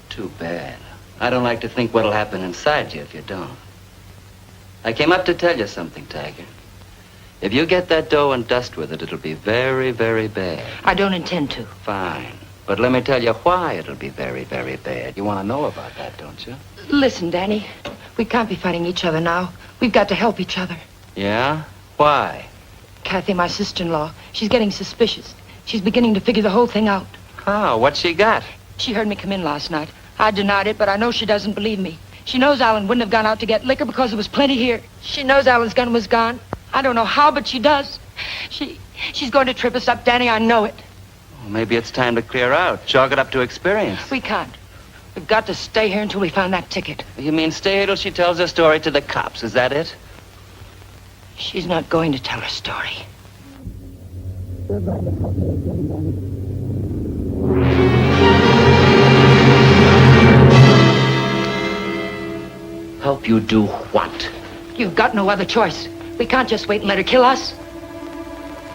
Too bad. I don't like to think what'll happen inside you if you don't. I came up to tell you something, Tiger. If you get that dough and dust with it, it'll be very, very bad. I don't intend to. Fine. But let me tell you why it'll be very, very bad. You want to know about that, don't you? Listen, Danny. We can't be fighting each other now. We've got to help each other. Yeah? Why? Kathy, my sister-in-law, she's getting suspicious. She's beginning to figure the whole thing out. How? What's she got? She heard me come in last night. I denied it, but I know she doesn't believe me. She knows Alan wouldn't have gone out to get liquor because there was plenty here. She knows Alan's gun was gone. I don't know how, but she does. She's going to trip us up, Danny. I know it. Well, maybe it's time to clear out. Chalk it up to experience. We can't. We've got to stay here until we find that ticket. You mean stay here till she tells her story to the cops? Is that it? She's not going to tell her story. Help you do what? You've got no other choice. We can't just wait and let her kill us.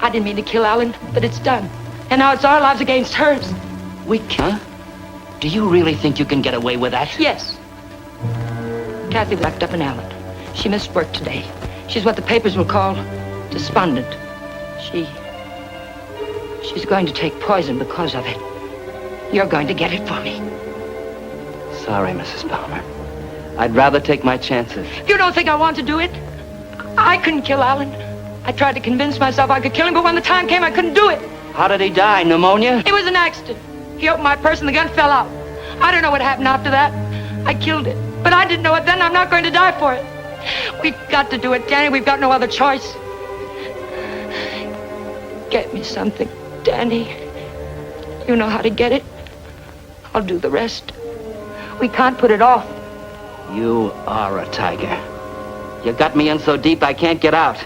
I didn't mean to kill Alan, but it's done. And now it's our lives against hers. Huh? Do you really think you can get away with that? Yes. Kathy wrapped up in Alan. She missed work today. She's what the papers will call despondent. She's going to take poison because of it. You're going to get it for me. Sorry, Mrs. Palmer. I'd rather take my chances. You don't think I want to do it? I couldn't kill Alan. I tried to convince myself I could kill him, but when the time came, I couldn't do it. How did he die? Pneumonia? It was an accident. He opened my purse and the gun fell out. I don't know what happened after that. I killed it. But I didn't know it then. I'm not going to die for it. We've got to do it, Danny. We've got no other choice. Get me something, Danny. You know how to get it. I'll do the rest. We can't put it off. You are a tiger. You got me in so deep I can't get out.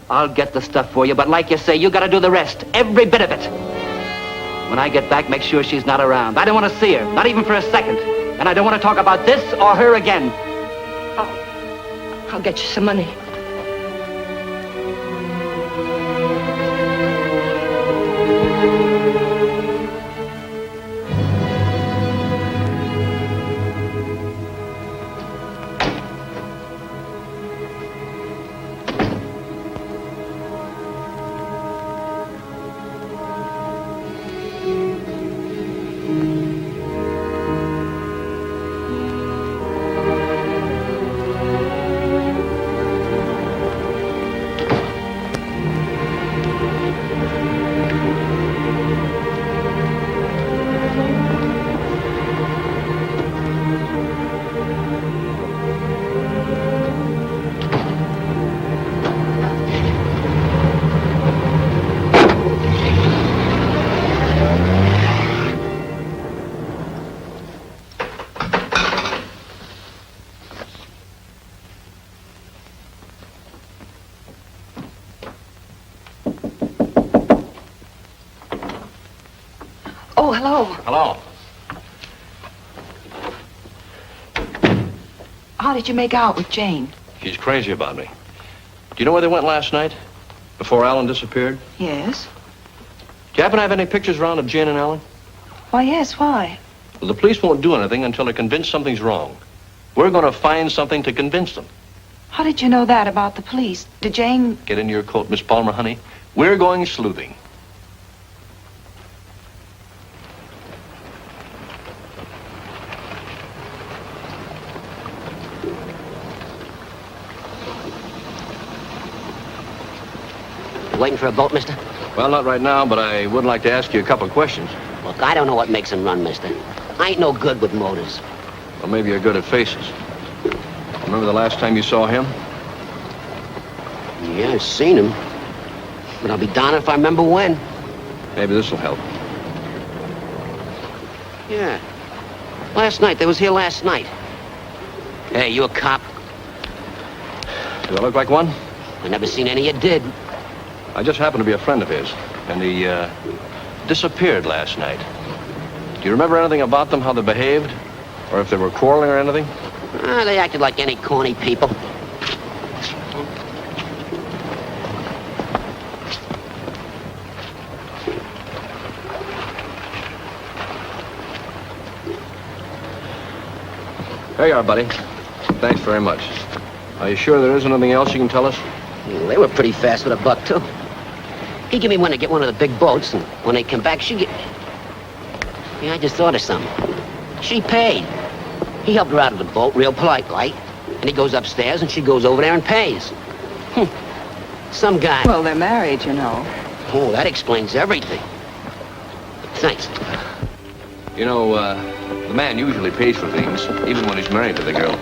I'll get the stuff for you, but like you say, you gotta do the rest. Every bit of it. When I get back, make sure she's not around. I don't want to see her, not even for a second. And I don't want to talk about this or her again. I'll get you some money. Oh, hello. Hello. How did you make out with Jane? She's crazy about me. Do you know where they went last night? Before Alan disappeared? Yes. Do you happen to have any pictures around of Jane and Alan? Why, yes, why? Well, the police won't do anything until they're convinced something's wrong. We're going to find something to convince them. How did you know that about the police? Did Jane... Get in your coat, Miss Palmer, honey. We're going sleuthing. Waiting for a boat, mister? Well, not right now, but I would like to ask you a couple of questions. Look, I don't know what makes them run, mister. I ain't no good with motors. Well, maybe you're good at faces. Remember the last time you saw him? Yeah, I've seen him. But I'll be darned if I remember when. Maybe this will help. Yeah. Last night. They was here last night. Hey, you a cop? Do I look like one? I never seen any you did. I just happened to be a friend of his, and he disappeared last night. Do you remember anything about them, how they behaved? Or if they were quarreling or anything? They acted like any corny people. Here you are, buddy. Thanks very much. Are you sure there isn't anything else you can tell us? Well, they were pretty fast with a buck, too. He gave me one to get one of the big boats, and when they come back, she get... Yeah, I just thought of something. She paid. He helped her out of the boat, real polite, like. And he goes upstairs, and she goes over there and pays. Some guy... Well, they're married, you know. Oh, that explains everything. Thanks. You know, the man usually pays for things, even when he's married to the girl.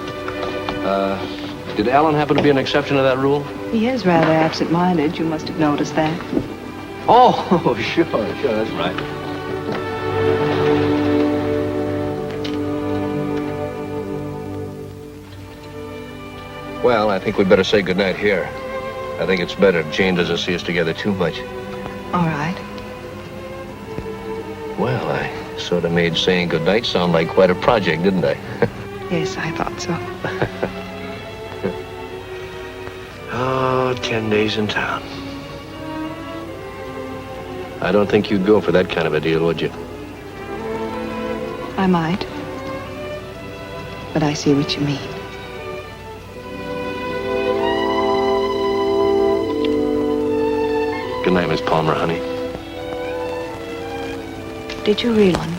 Did Alan happen to be an exception to that rule? He is rather absent-minded. You must have noticed that. Oh, sure, that's right. Well, I think we'd better say goodnight here. I think it's better if Jane doesn't see us together too much. All right. Well, I sort of made saying goodnight sound like quite a project, didn't I? Yes, I thought so. Oh, 10 days in town. I don't think you'd go for that kind of a deal, would you? I might. But I see what you mean. Good night, Miss Palmer, honey. Did you really?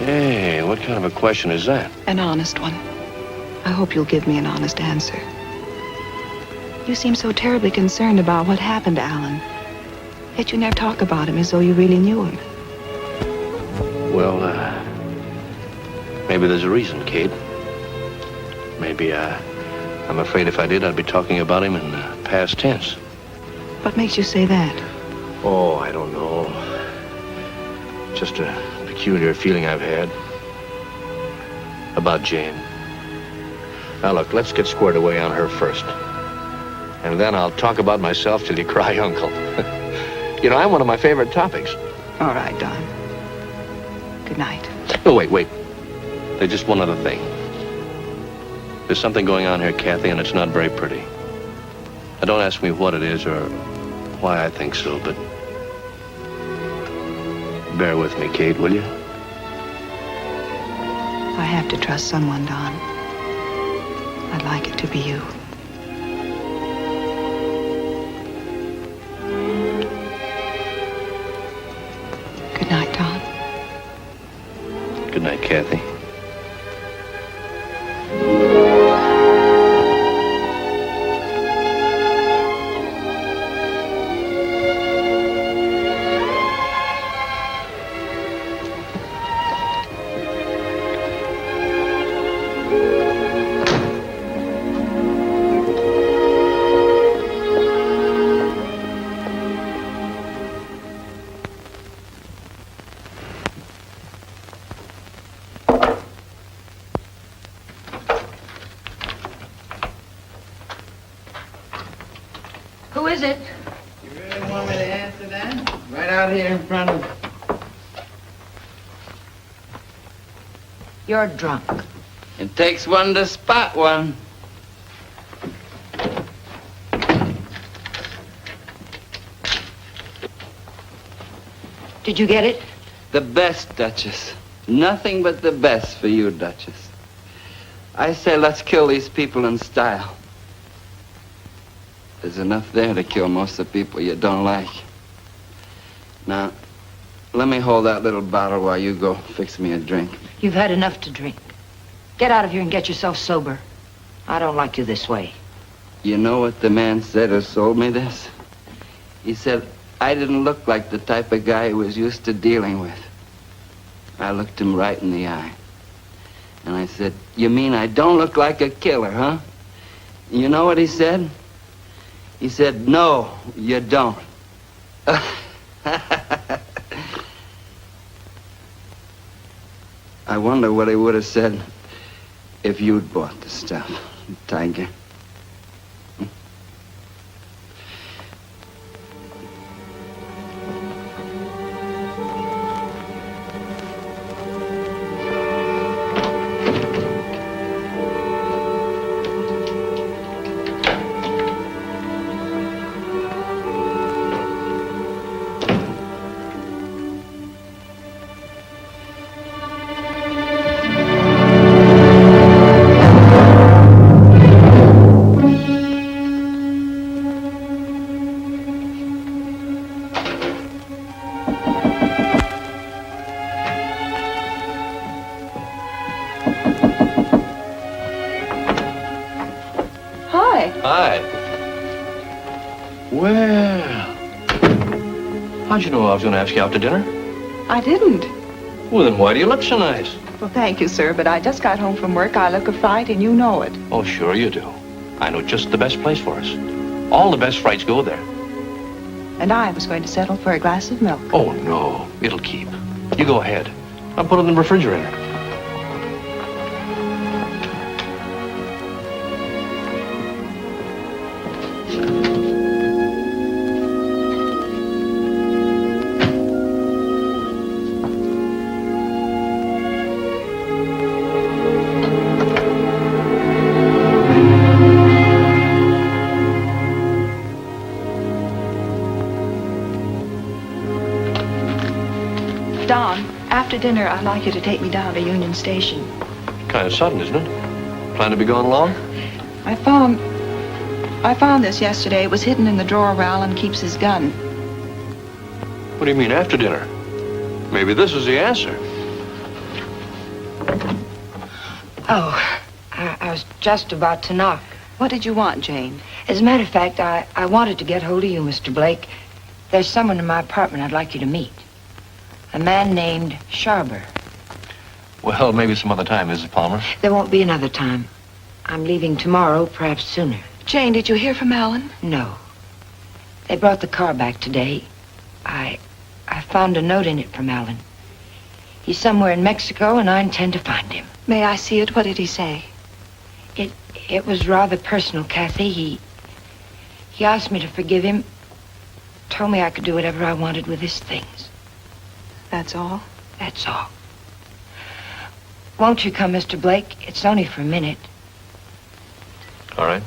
Hey, what kind of a question is that? An honest one. I hope you'll give me an honest answer. You seem so terribly concerned about what happened to Alan. Yet you never talk about him as though you really knew him. Well, maybe there's a reason, Kate. Maybe, I'm afraid if I did, I'd be talking about him in past tense. What makes you say that? Oh, I don't know. Just a peculiar feeling I've had about Jane. Now, look, let's get squared away on her first. And then I'll talk about myself till you cry uncle. You know, I'm one of my favorite topics. All right, Don. Good night. Oh, wait. There's just one other thing. There's something going on here, Kathy, and it's not very pretty. Now, don't ask me what it is or why I think so, but bear with me, Kate, will you? I have to trust someone, Don. I'd like it to be you. Good night, Don. Good night, Kathy. Who is it? You really want me to answer that? Right out here in front of... You're drunk. It takes one to spot one. Did you get it? The best, Duchess. Nothing but the best for you, Duchess. I say let's kill these people in style. There's enough there to kill most of the people you don't like. Now, let me hold that little bottle while you go fix me a drink. You've had enough to drink. Get out of here and get yourself sober. I don't like you this way. You know what the man said who sold me this? He said I didn't look like the type of guy he was used to dealing with. I looked him right in the eye. And I said, you mean I don't look like a killer, huh? And you know what he said? He said, no, you don't. I wonder what he would have said if you'd bought the stuff, Tiger. Hi. Well, how'd you know I was going to ask you out to dinner? I didn't. Well, then why do you look so nice? Well, thank you, sir, but I just got home from work. I look a fright, and you know it. Oh, sure you do. I know just the best place for us. All the best frights go there. And I was going to settle for a glass of milk. Oh, no. It'll keep. You go ahead. I'll put it in the refrigerator. After dinner, I'd like you to take me down to Union Station. Kind of sudden, isn't it? Plan to be gone long? I found this yesterday. It was hidden in the drawer where Alan keeps his gun. What do you mean, after dinner? Maybe this is the answer. Oh, I was just about to knock. What did you want, Jane? As a matter of fact, I wanted to get hold of you, Mr. Blake. There's someone in my apartment I'd like you to meet. A man named Sharber. Well, maybe some other time, Mrs. Palmer. There won't be another time. I'm leaving tomorrow, perhaps sooner. Jane, did you hear from Alan? No. They brought the car back today. I found a note in it from Alan. He's somewhere in Mexico, and I intend to find him. May I see it? What did he say? It was rather personal, Kathy. He asked me to forgive him. Told me I could do whatever I wanted with his things. That's all? That's all. Won't you come, Mr. Blake? It's only for a minute. All right.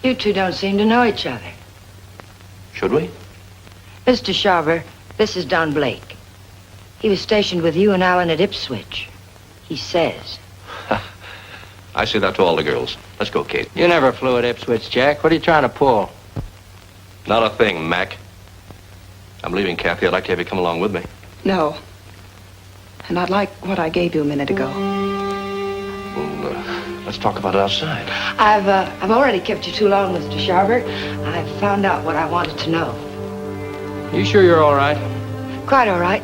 You two don't seem to know each other. Should we? Mr. Sharber, this is Don Blake. He was stationed with you and Alan at Ipswich. He says. I say that to all the girls. Let's go, Kate. You never flew at Ipswich, Jack. What are you trying to pull? Not a thing, Mac. I'm leaving, Kathy. I'd like to have you come along with me. No. And I'd like what I gave you a minute ago. Well, let's talk about it outside. I've already kept you too long, Mr. Sharber. I've found out what I wanted to know. You sure you're all right? Quite all right.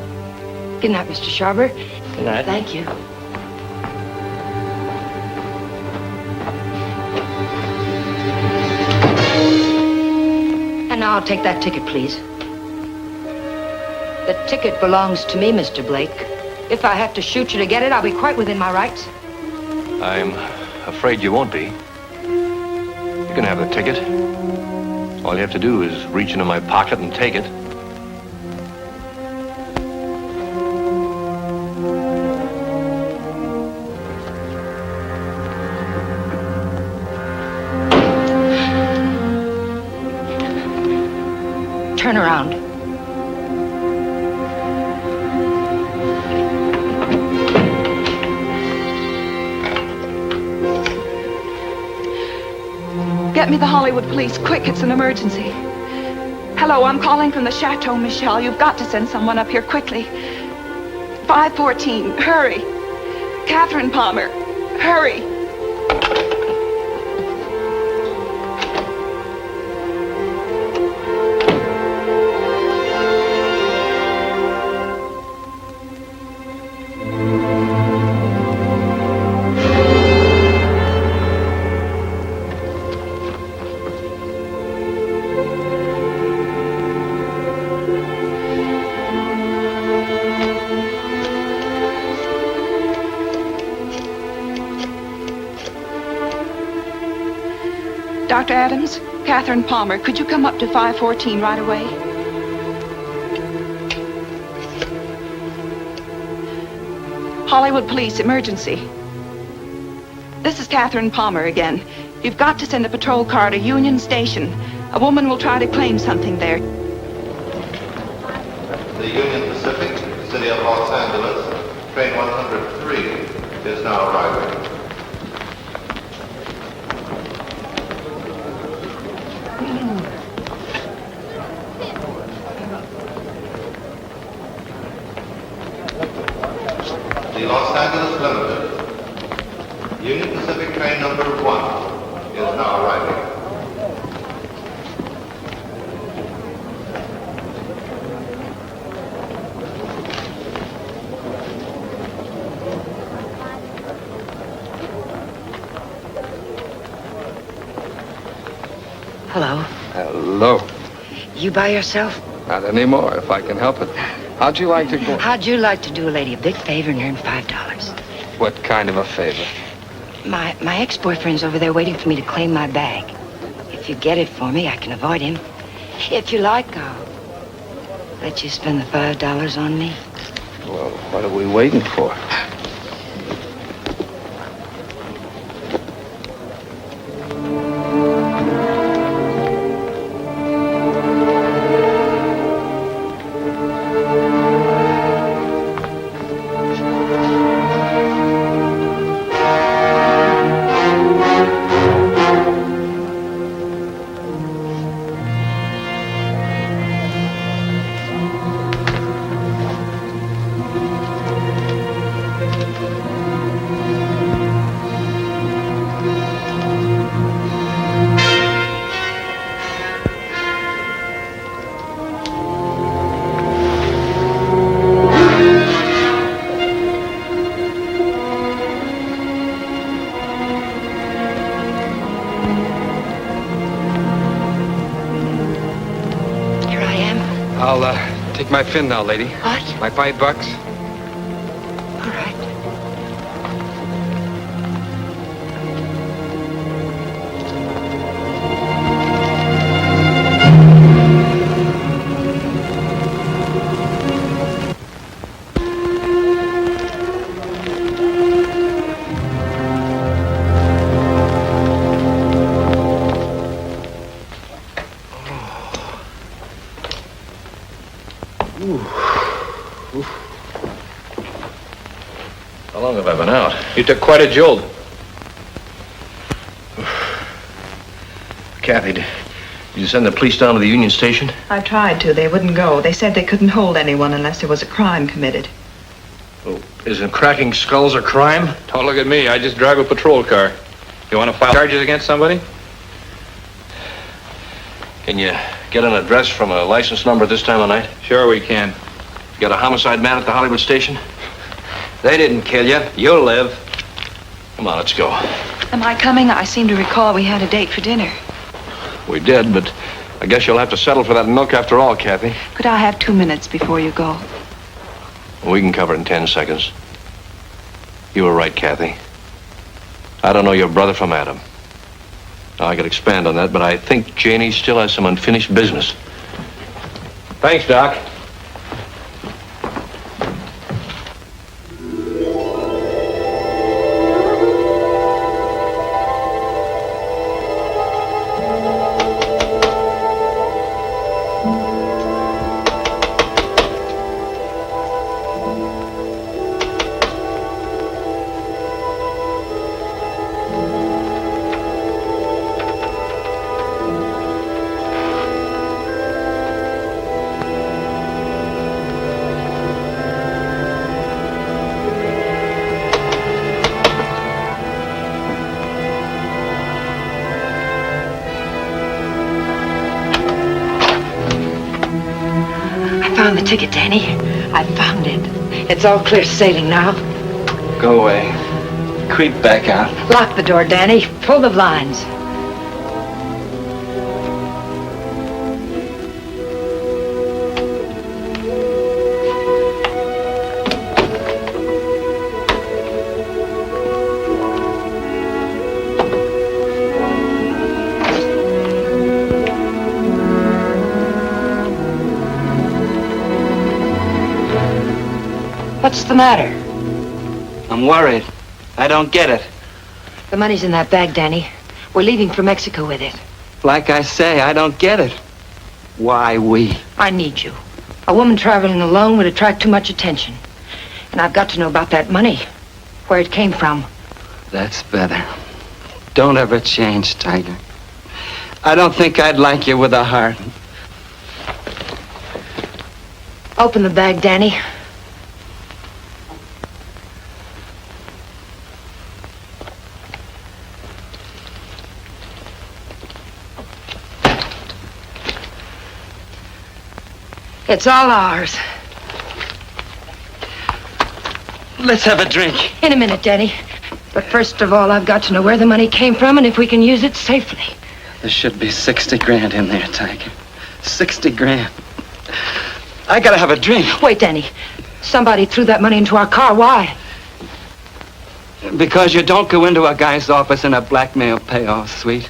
Good night, Mr. Sharber. Good night. Thank you. And now I'll take that ticket, please. The ticket belongs to me, Mr. Blake. If I have to shoot you to get it, I'll be quite within my rights. I'm afraid you won't be. You can have the ticket. All you have to do is reach into my pocket and take it. Turn around. Get me the Hollywood police, quick, it's an emergency. Hello, I'm calling from the Chateau Michel. You've got to send someone up here quickly. 514, hurry. Catherine Palmer, hurry. Dr. Adams, Catherine Palmer, could you come up to 514 right away? Hollywood Police, emergency. This is Catherine Palmer again. You've got to send a patrol car to Union Station. A woman will try to claim something there. The Union Pacific, City of Los Angeles, train 103 is now arriving. The Los Angeles Limited, Union Pacific train number 1 is now arriving. Hello. Hello. You by yourself? Not anymore, if I can help it. How'd you like to go? How'd you like to do a lady a big favor and earn $5? What kind of a favor? My ex-boyfriend's over there waiting for me to claim my bag. If you get it for me, I can avoid him. If you like, I'll let you spend the $5 on me. Well, what are we waiting for? I'll take my fin now, lady. What? My $5. All right. How long have I been out? You took quite a jolt. Kathy, did you send the police down to the Union Station? I tried to. They wouldn't go. They said they couldn't hold anyone unless there was a crime committed. Oh, isn't cracking skulls a crime? Don't look at me. I just drive a patrol car. You want to file charges against somebody? Can you get an address from a license number this time of night? Sure we can. You got a homicide man at the Hollywood station? They didn't kill you. You'll live. Come on, let's go. Am I coming? I seem to recall we had a date for dinner. We did, but I guess you'll have to settle for that milk after all, Kathy. Could I have 2 minutes before you go? We can cover it in 10 seconds. You were right, Kathy. I don't know your brother from Adam. Now, I could expand on that, but I think Janie still has some unfinished business. Thanks, Doc. I found the ticket, Danny. I found it. It's all clear sailing now. Go away. Creep back out. Lock the door, Danny. Pull the blinds. What's the matter? I'm worried. I don't get it. The money's in that bag, Danny. We're leaving for Mexico with it. Like I say, I don't get it. Why we? I need you. A woman traveling alone would attract too much attention. And I've got to know about that money. Where it came from. That's better. Don't ever change, Tiger. I don't think I'd like you with a heart. Open the bag, Danny. It's all ours. Let's have a drink. In a minute, Danny. But first of all, I've got to know where the money came from and if we can use it safely. There should be 60 grand in there, Tiger. 60 grand. I gotta have a drink. Wait, Danny. Somebody threw that money into our car. Why? Because you don't go into a guy's office in a blackmail payoff suite.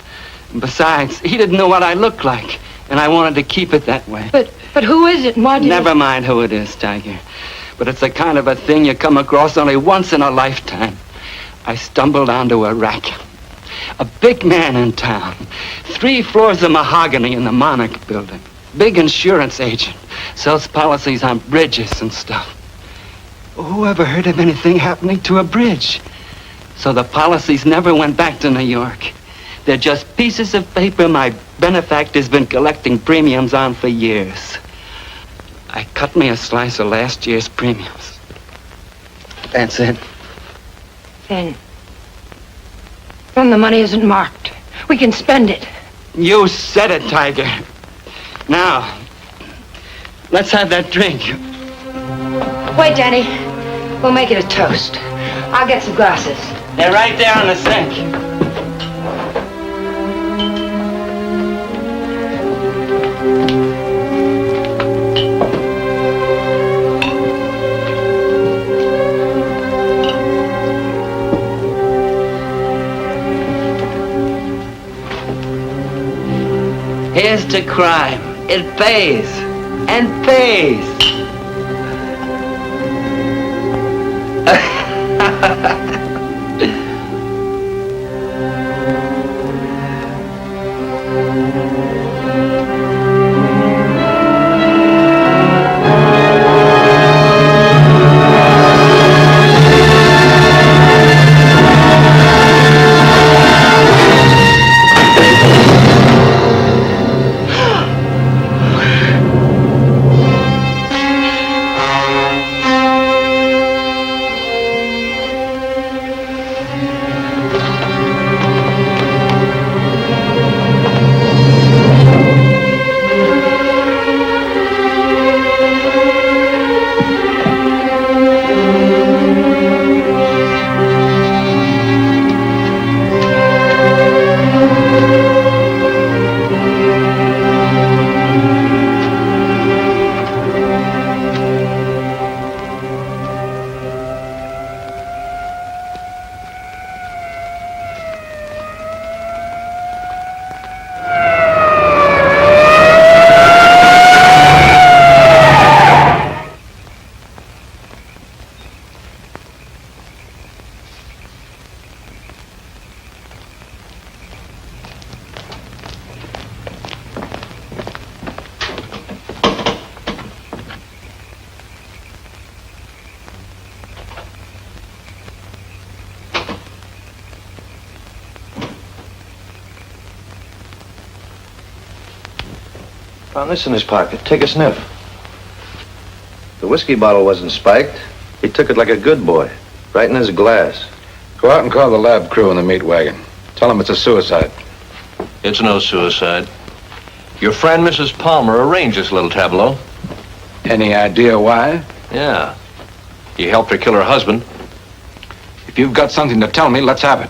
Besides, he didn't know what I looked like. And I wanted to keep it that way. But who is it and why did Never mind who it is, Tiger. But it's the kind of a thing you come across only once in a lifetime. I stumbled onto a racket. A big man in town. 3 floors of mahogany in the Monarch building. Big insurance agent. Sells policies on bridges and stuff. Who ever heard of anything happening to a bridge? So the policies never went back to New York. They're just pieces of paper my benefactor's been collecting premiums on for years. I cut me a slice of last year's premiums. That's it. Then the money isn't marked. We can spend it. You said it, Tiger. Now, let's have that drink. Wait, Danny. We'll make it a toast. I'll get some glasses. They're right there on the sink. Here's to crime. It pays. And pays. Found this in his pocket. Take a sniff. The whiskey bottle wasn't spiked. He took it like a good boy, right in his glass. Go out and call the lab crew in the meat wagon. Tell them it's a suicide. It's no suicide. Your friend, Mrs. Palmer, arranged this little tableau. Any idea why? Yeah. He helped her kill her husband. If you've got something to tell me, let's have it.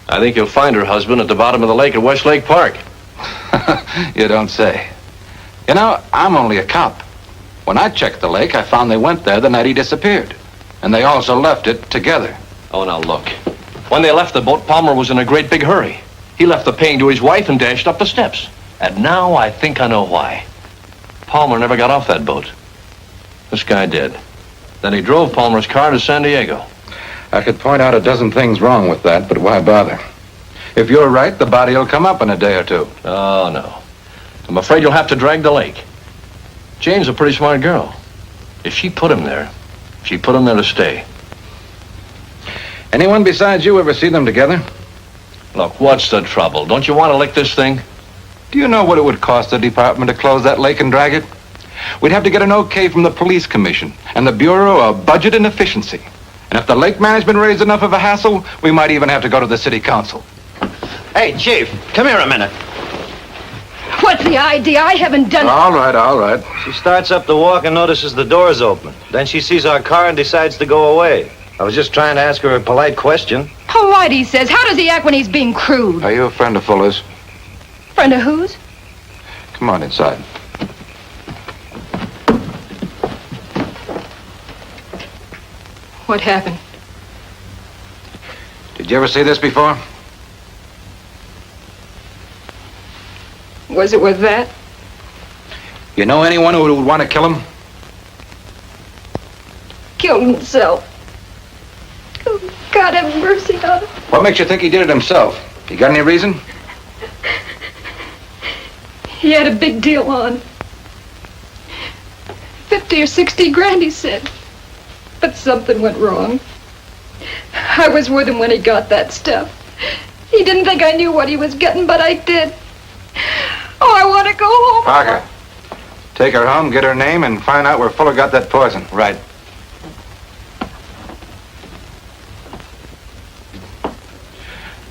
I think you'll find her husband at the bottom of the lake at Westlake Park. You don't say. You know, I'm only a cop. When I checked the lake, I found they went there the night he disappeared. And they also left it together. Oh, now look. When they left the boat, Palmer was in a great big hurry. He left the pane to his wife and dashed up the steps. And now I think I know why. Palmer never got off that boat. This guy did. Then he drove Palmer's car to San Diego. I could point out a dozen things wrong with that, but why bother? If you're right, the body will come up in a day or two. Oh, no. I'm afraid you'll have to drag the lake. Jane's a pretty smart girl. If she put him there, she put him there to stay. Anyone besides you ever see them together? Look, what's the trouble? Don't you want to lick this thing? Do you know what it would cost the department to close that lake and drag it? We'd have to get an okay from the police commission and the Bureau of Budget and Efficiency. And if the lake management raised enough of a hassle, we might even have to go to the city council. Hey, Chief, come here a minute. What's the idea? I haven't done it. All right. She starts up the walk and notices the door's open. Then she sees our car and decides to go away. I was just trying to ask her a polite question. Polite, he says. How does he act when he's being crude? Are you a friend of Fuller's? Friend of whose? Come on inside. What happened? Did you ever see this before? Was it worth that? You know anyone who would want to kill him? Killed himself. Oh, God have mercy on him. What makes you think he did it himself? You got any reason? He had a big deal on. 50 or 60 grand, he said. But something went wrong. I was with him when he got that stuff. He didn't think I knew what he was getting, but I did. Oh, I want to go home. Parker, take her home, get her name, and find out where Fuller got that poison. Right.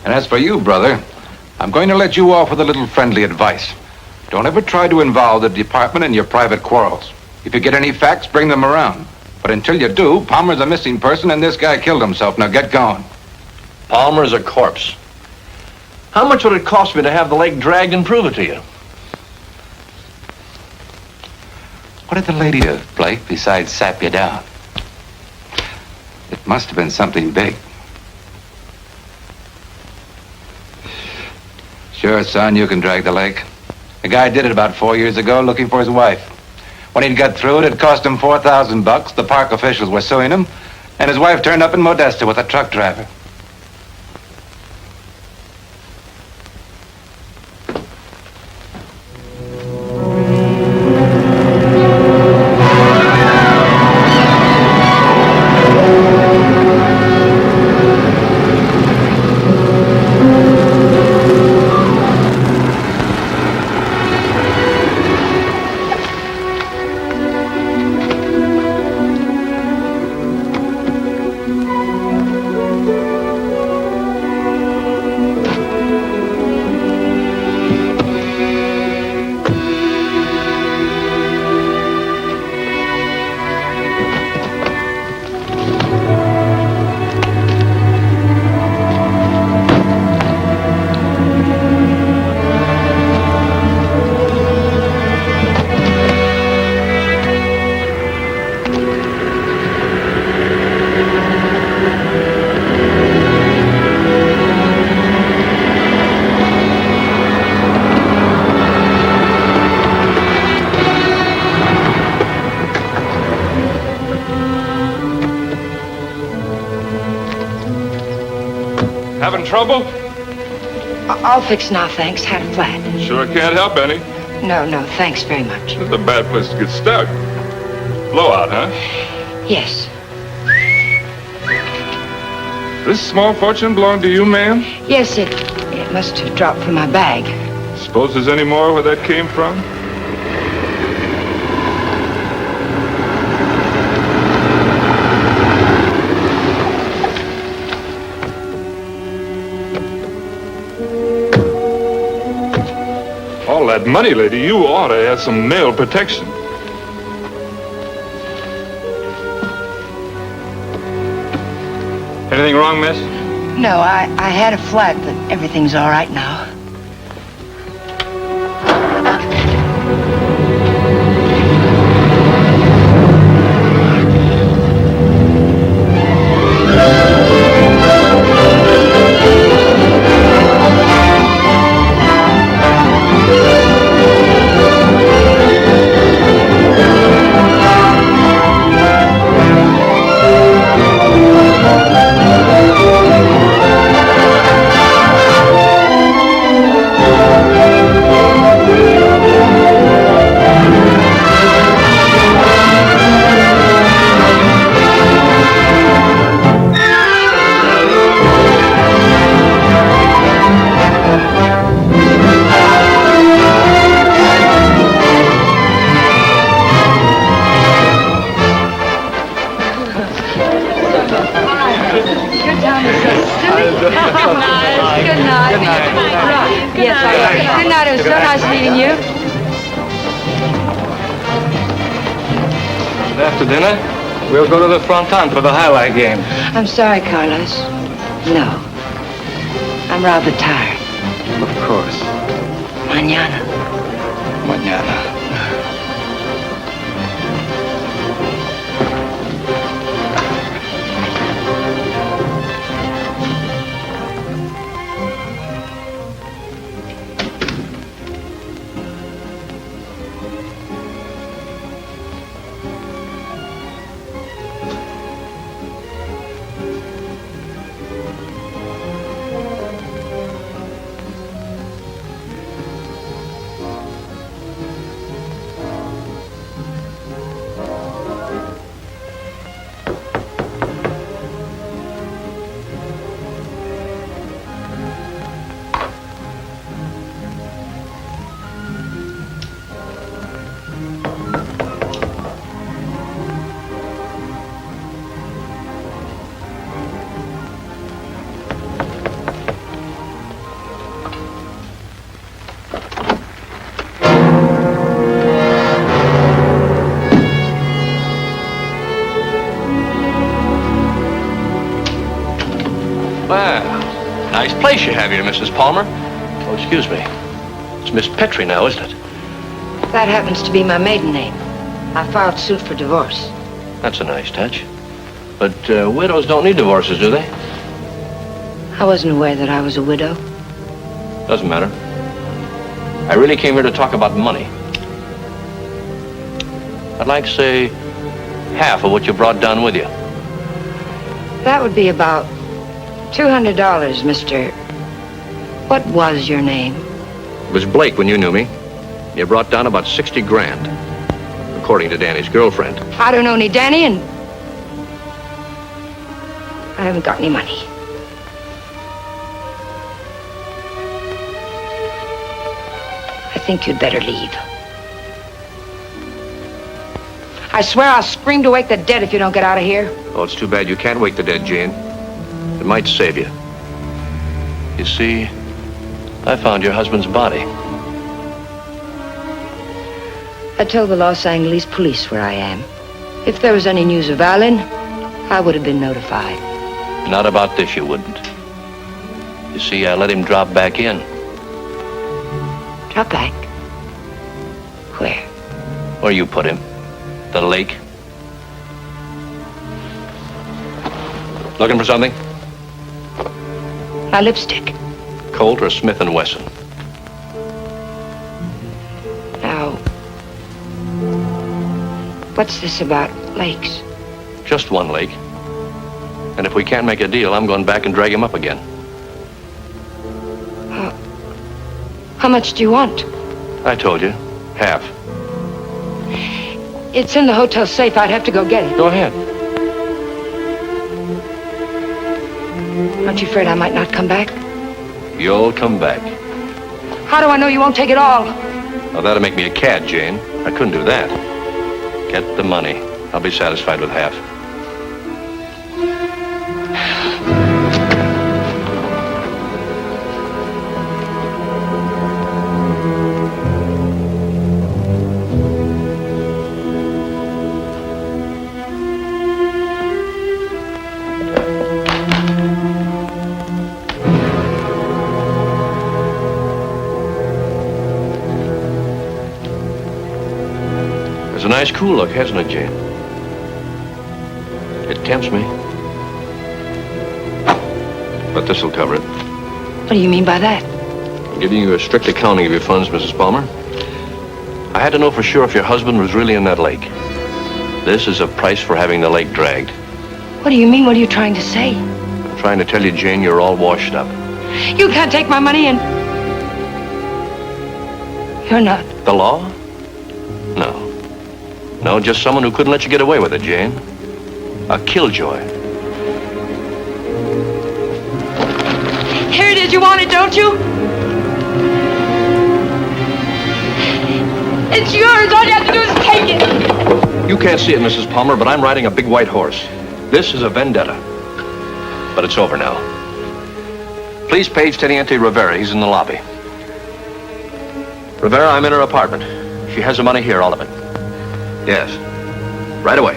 And as for you, brother, I'm going to let you off with a little friendly advice. Don't ever try to involve the department in your private quarrels. If you get any facts, bring them around. But until you do, Palmer's a missing person and this guy killed himself. Now get going. Palmer's a corpse. How much would it cost me to have the lake dragged and prove it to you? What did the lady do, Blake, besides sap you down? It must have been something big. Sure, son, you can drag the lake. The guy did it about 4 years ago looking for his wife. When he'd got through it cost him $4,000. The park officials were suing him, and his wife turned up in Modesta with a truck driver. Having trouble? All fixed now, thanks. Had a flat. Sure can't help any. No, thanks very much. This is a bad place to get stuck. Blowout, huh? Yes. This small fortune belong to you, ma'am? Yes, it must have dropped from my bag. Suppose there's any more where that came from? All that money, lady, you ought to have some mail protection. Anything wrong, miss? No, I had a flat, but everything's all right now. After dinner, we'll go to the Fronton for the highlight game. I'm sorry, Carlos. No. I'm rather tired. Of course. Mañana. Mañana. Nice place you have here, Mrs. Palmer. Oh, excuse me. It's Miss Petrie now, isn't it? That happens to be my maiden name. I filed suit for divorce. That's a nice touch. But widows don't need divorces, do they? I wasn't aware that I was a widow. Doesn't matter. I really came here to talk about money. I'd like, say, half of what you brought down with you. That would be about $200, Mr. What was your name? It was Blake when you knew me. You brought down about 60 grand, according to Danny's girlfriend. I don't know any Danny, and I haven't got any money. I think you'd better leave. I swear I'll scream to wake the dead if you don't get out of here. Oh, it's too bad you can't wake the dead, Jane. It might save you. You see, I found your husband's body. I told the Los Angeles police where I am. If there was any news of Alan, I would have been notified. Not about this, you wouldn't. You see, I let him drop back in. Drop back? Where? Where you put him. The lake. Looking for something? My lipstick. Colt or Smith & Wesson? Now, what's this about lakes? Just one lake. And if we can't make a deal, I'm going back and drag him up again. How much do you want? I told you. Half. It's in the hotel safe. I'd have to go get it. Go ahead. Aren't you afraid I might not come back? You'll come back. How do I know you won't take it all? Now, that'd make me a cad, Jane. I couldn't do that. Get the money. I'll be satisfied with half. It's a nice cool look, hasn't it, Jane? It tempts me. But this'll cover it. What do you mean by that? I'm giving you a strict accounting of your funds, Mrs. Palmer. I had to know for sure if your husband was really in that lake. This is a price for having the lake dragged. What do you mean? What are you trying to say? I'm trying to tell you, Jane, you're all washed up. You can't take my money and... You're not. The law? No. No, just someone who couldn't let you get away with it, Jane. A killjoy. Here it is. You want it, don't you? It's yours. All you have to do is take it. You can't see it, Mrs. Palmer, but I'm riding a big white horse. This is a vendetta. But it's over now. Please page Teniente Rivera. He's in the lobby. Rivera, I'm in her apartment. She has the money here, all of it. Yes. Right away.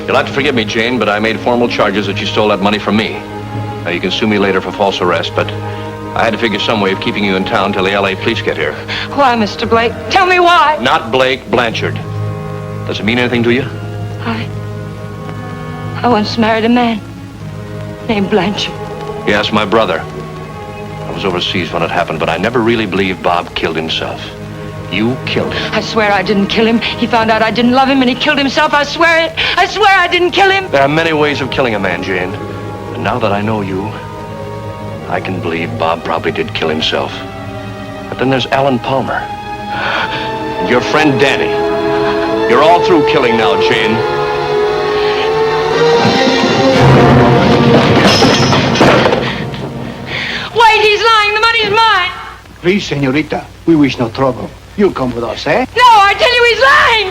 You'll have to forgive me, Jane, but I made formal charges that you stole that money from me. Now, you can sue me later for false arrest, but I had to figure some way of keeping you in town till the L.A. police get here. Why, Mr. Blake? Tell me why. Not Blake, Blanchard. Does it mean anything to you? I once married a man named Blanchard. Yes, my brother. I was overseas when it happened, but I never really believed Bob killed himself. You killed him. I swear I didn't kill him. He found out I didn't love him and he killed himself. I swear it. I swear I didn't kill him. There are many ways of killing a man, Jane. And now that I know you, I can believe Bob probably did kill himself. But then there's Alan Palmer. And your friend Danny. You're all through killing now, Jane. Wait, he's lying. The money's mine. Please, señorita. We wish no trouble. You'll come with us, eh? No, I tell you he's lying.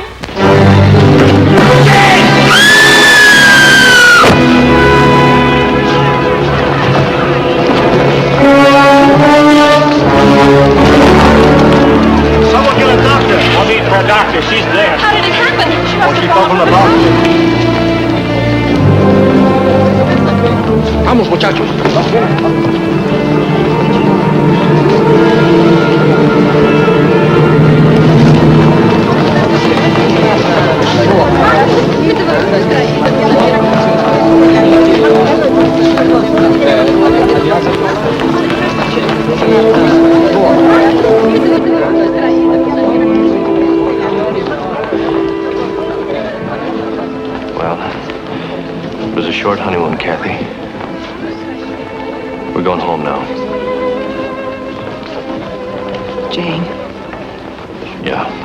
Someone get a doctor. I'll need for a doctor. She's there. How did it happen? She must What's she have talking fallen. about? Vamos, muchachos. Well, it was a short honeymoon, Kathy. We're going home now. Jane. Yeah.